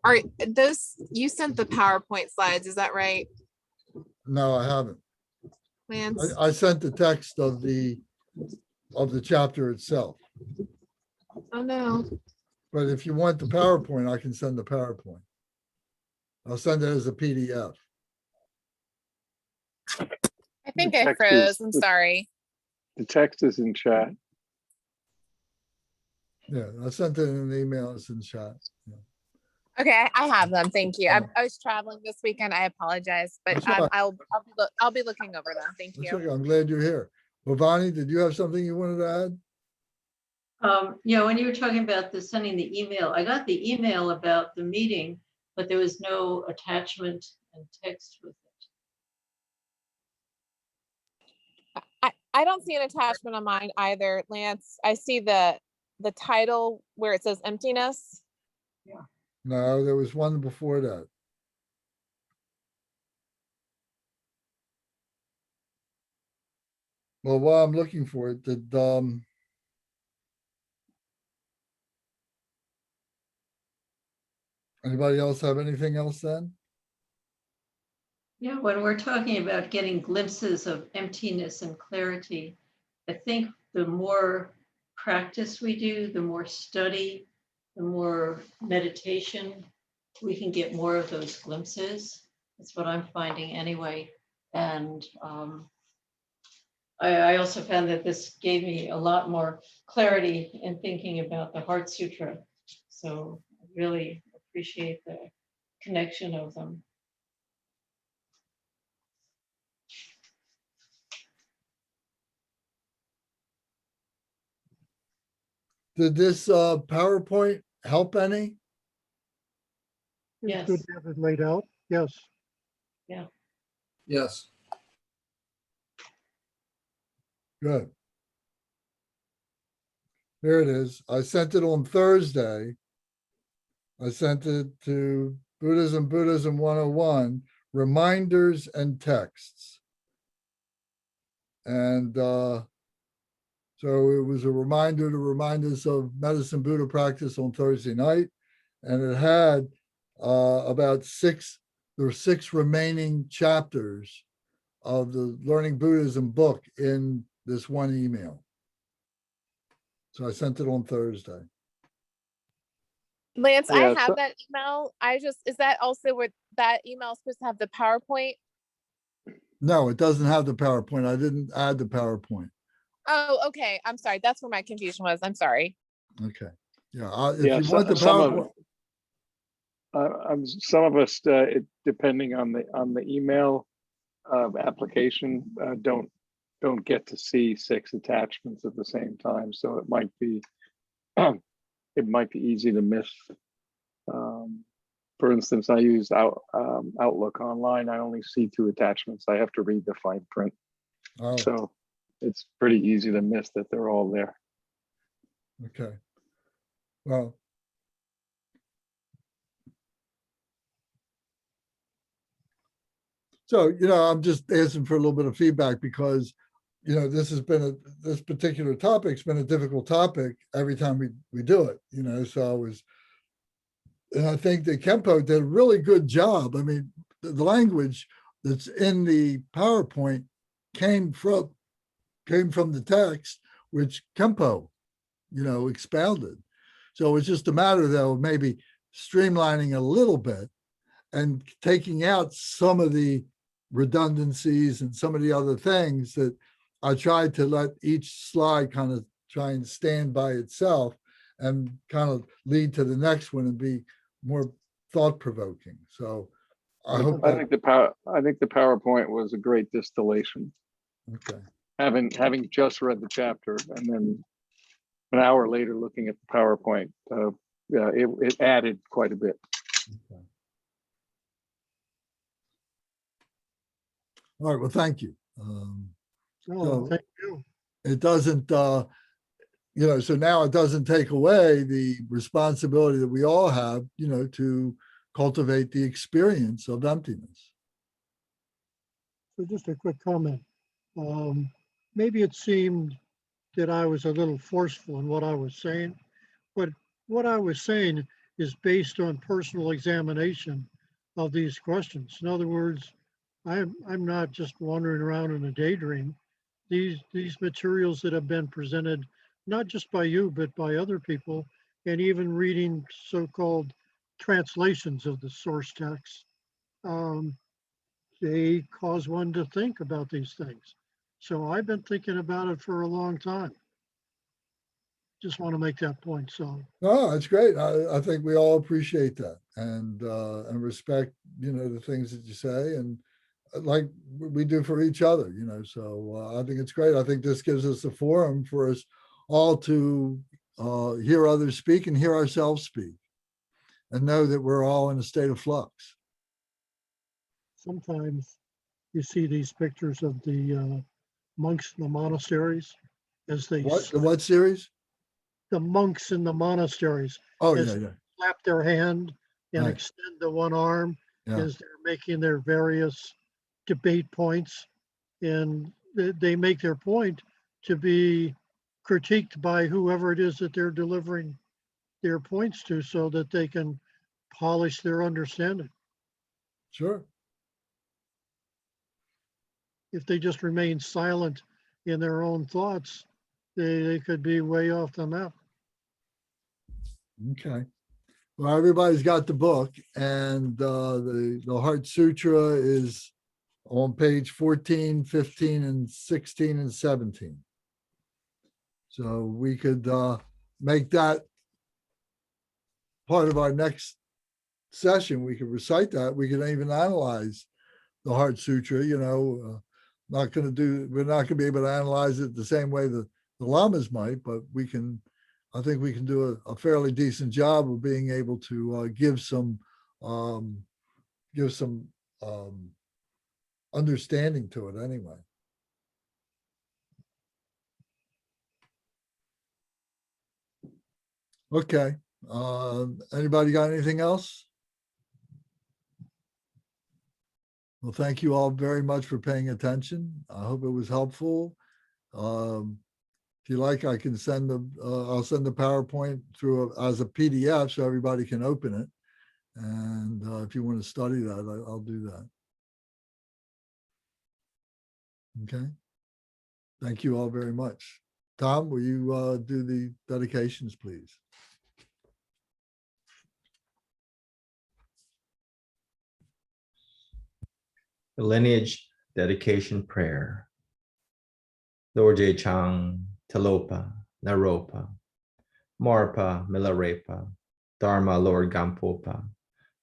Are those, you sent the PowerPoint slides, is that right, No, I haven't. Lance? I sent the text of the chapter itself. Oh no. But if you want the PowerPoint, I can send the PowerPoint. I'll send it as a PDF. I think The I text froze. is- I'm sorry. The text is in chat. Yeah, I sent it in an email. It's in chat. Yeah. Okay, I have them. Thank you. Yeah. I was traveling this weekend. I apologize, but That's all right. I'll be looking over them. Thank That's you. okay. I'm glad you're here. Bhavani, did you have something you wanted to add? Yeah, when you were talking about sending the email, I got the email about the meeting, but there was no attachment and text with it. I don't see an attachment on mine either, Lance. I see the title where it says emptiness. No, there was one before that. Well, while I'm looking for it, did anybody else have anything else then? Yeah, when we're talking about getting glimpses of emptiness and clarity, I think the more practice we do, the more study, the more meditation, we can get more of those glimpses. That's what I'm finding anyway. And I also found that this gave me a lot more clarity in thinking about the Heart Sutra. So I really appreciate the connection of them. Did this PowerPoint help any? It's good Yes. to have it laid out. Yes. Yes. Good. There it is. I sent it on Thursday. I sent it to Buddhism 101, reminders and texts. And so it was a reminder to remind us of Medicine Buddha practice on Thursday night. And it had there were 6 remaining chapters of the Learning Buddhism book in this one email. So I sent it on Thursday. Lance, I Yeah, have so- that email. Is that also where that email is supposed to have the PowerPoint? No, it doesn't have the PowerPoint. I didn't add the PowerPoint. Oh, okay. I'm sorry. That's where my confusion was. I'm sorry. Okay. Yeah, if Yeah, you so- want the some of- PowerPoint, some of us, depending on the email application, don't get to see 6 attachments at the same time. So it might be it might be easy to miss. For instance, I use Outlook online. I only see 2 attachments. I have to read the fine print, oh, so it's pretty easy to miss that they're all there. okay. Well, so, I'm just asking for a little bit of feedback because, this particular topic's been a difficult topic every time we do it, so and I think that Kempo did a really good job. I mean, the language that's in the PowerPoint came from the text, which Kempo, expounded. So it's just a matter, though, of maybe streamlining a little bit and taking out some of the redundancies and some of the other things that I tried to let each slide kind of try and stand by itself and kind of lead to the next one and be more thought-provoking. So I hope I think the PowerPoint was a great distillation. okay. Having just read the chapter and then an hour later looking at the PowerPoint, it added quite a bit. Okay. All right, well, thank you. So- Thank you. It doesn't, so now it doesn't take away the responsibility that we all have, to cultivate the experience of emptiness. So just a quick comment. Maybe it seemed that I was a little forceful in what I was saying, but what I was saying is based on personal examination of these questions. In other words, I'm not just wandering around in a daydream. These materials that have been presented, not just by you, but by other people, and even reading so-called translations of the source text, they cause one to think about these things. So I've been thinking about it for a long time. Just want to make that point. So Oh, that's great. I think we all appreciate that and respect, the things that you say and like we do for each other, so I think it's great. I think this gives us a forum for us all to hear others speak and hear ourselves speak and know that we're all in a state of flux. sometimes you see these pictures of the monks in the monasteries as they What series? the monks in the monasteries Oh, as yeah, yeah. slap their hand and Right. extend the one arm Yeah. as they're making their various debate points. And they make their point to be critiqued by whoever it is that they're delivering their points to so that they can polish their understanding. Sure. If they just remain silent in their own thoughts, they could be way off the map. Okay. Well, everybody's got the book and the Heart Sutra is on page 14, 15, and 16 and 17. So we could make that part of our next session. We could recite that. We could even analyze the Heart Sutra, we're not going to be able to analyze it the same way the lamas might, but I think we can do a fairly decent job of being able to give some understanding to it anyway. Okay. Anybody got anything else? Well, thank you all very much for paying attention. I hope it was helpful. If you like, I can I'll send the PowerPoint through as a PDF so everybody can open it. And if you want to study that, I'll do that. Okay. Thank you all very much. Tom, will you do the dedications, please? The lineage dedication prayer. Lord J. Chang, Talopa, Naropa, Marpa, Milarepa, Dharma, Lord Gampopa,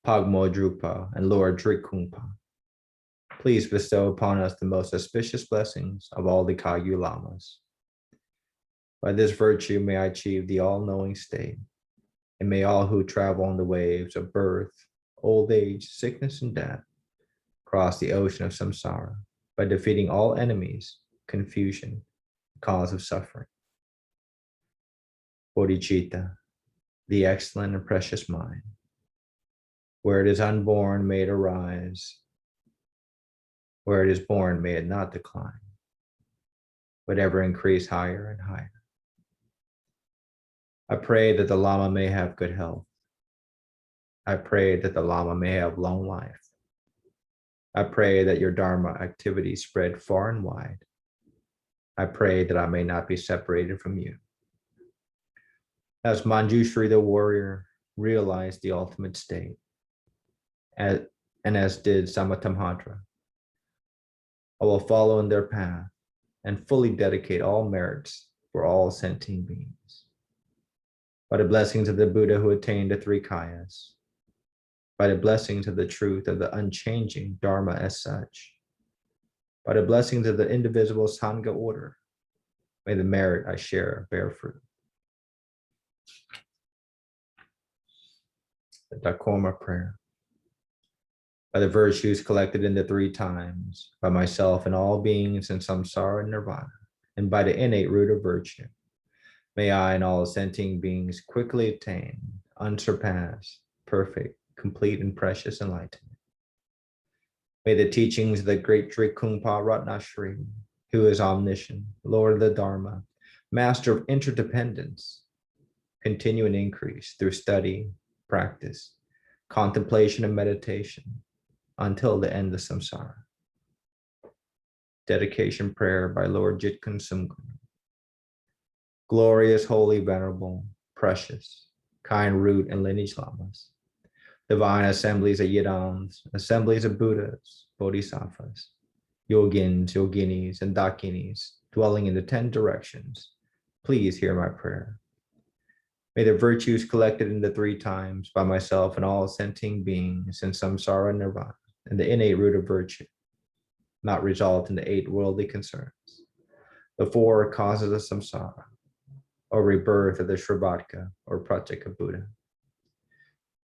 Pagmo Drupa, and Lord Drikungpa. Please bestow upon us the most auspicious blessings of all the Kagyu Lamas. By this virtue may I achieve the all-knowing state, and may all who travel on the waves of birth, old age, sickness, and death cross the ocean of samsara by defeating all enemies, confusion, cause of suffering. Bodhicitta, the excellent and precious mind, where it is unborn, may it arise. Where it is born, may it not decline, but ever increase higher and higher. I pray that the Lama may have good health. I pray that the Lama may have long life. I pray that your Dharma activities spread far and wide. I pray that I may not be separated from you. As Manjushri the warrior realized the ultimate state, and as did Samatamhadra, I will follow in their path and fully dedicate all merits for all sentient beings. By the blessings of the Buddha who attained the three kayas, by the blessings of the truth of the unchanging Dharma as such, by the blessings of the indivisible Sangha order, may the merit I share bear fruit. The Dakoma prayer. By the virtues collected in the three times, by myself and all beings in samsara and nirvana, and by the innate root of virtue, may I and all sentient beings quickly attain unsurpassed, perfect, complete, and precious enlightenment. May the teachings of the great Drikungpa Ratnashri, who is omniscient, Lord of the Dharma, master of interdependence, continue and increase through study, practice, contemplation, and meditation until the end of samsara. Dedication prayer by Lord Jitkun Sumgun. Glorious, holy, venerable, precious, kind root and lineage lamas, divine assemblies of Yidams, assemblies of Buddhas, Bodhisattvas, Yogins, Yoginis, and Dakinis, dwelling in the 10 directions, please hear my prayer. May the virtues collected in the three times by myself and all sentient beings in samsara and nirvana, and the innate root of virtue, not result in the 8 worldly concerns, the 4 causes of samsara, or rebirth of the Shravatka or Pratyeka Buddha.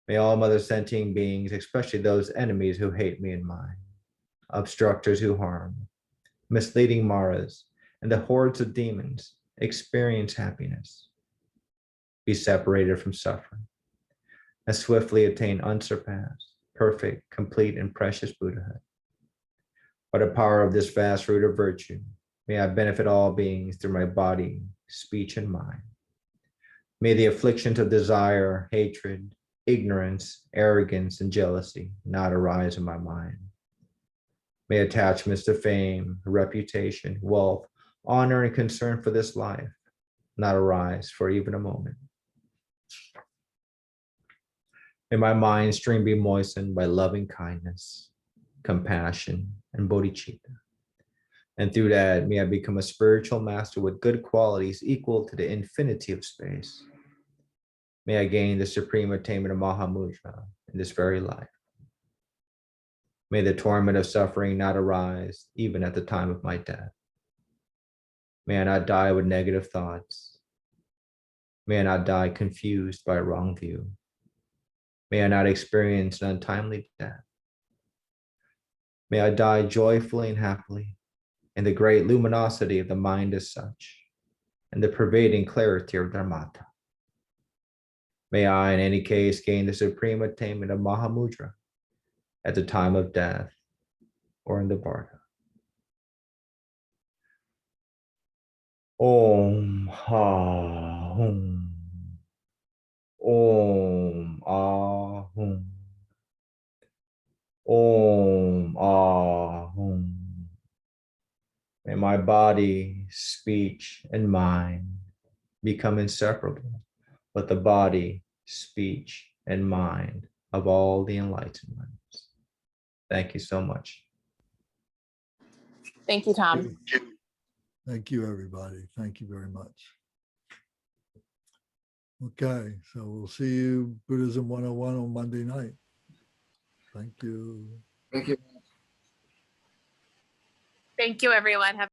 May all mother sentient beings, especially those enemies who hate me and mine, obstructors who harm, misleading Maras, and the hordes of demons experience happiness, be separated from suffering, and swiftly attain unsurpassed, perfect, complete, and precious Buddhahood. By the power of this vast root of virtue, may I benefit all beings through my body, speech, and mind. May the afflictions of desire, hatred, ignorance, arrogance, and jealousy not arise in my mind. May attachments to fame, reputation, wealth, honor, and concern for this life not arise for even a moment. May my mind stream be moistened by loving kindness, compassion, and bodhicitta. And through that, may I become a spiritual master with good qualities equal to the infinity of space. May I gain the supreme attainment of Mahamudra in this very life. May the torment of suffering not arise even at the time of my death. May I not die with negative thoughts. May I not die confused by a wrong view. May I not experience an untimely death. May I die joyfully and happily in the great luminosity of the mind as such, and the pervading clarity of Dharmata. May I, in any case, gain the supreme attainment of Mahamudra at the time of death or in the Bardo. Om Ha Hum. Om Ah Hum. Om Ah Hum. May my body, speech, and mind become inseparable with the body, speech, and mind of all the enlightened ones. Thank you so much. Thank you, Tom. Thank you, everybody. Thank you very much. Okay, so we'll see you Buddhism 101 on Monday night. Thank you. Thank you. Thank you, everyone. Have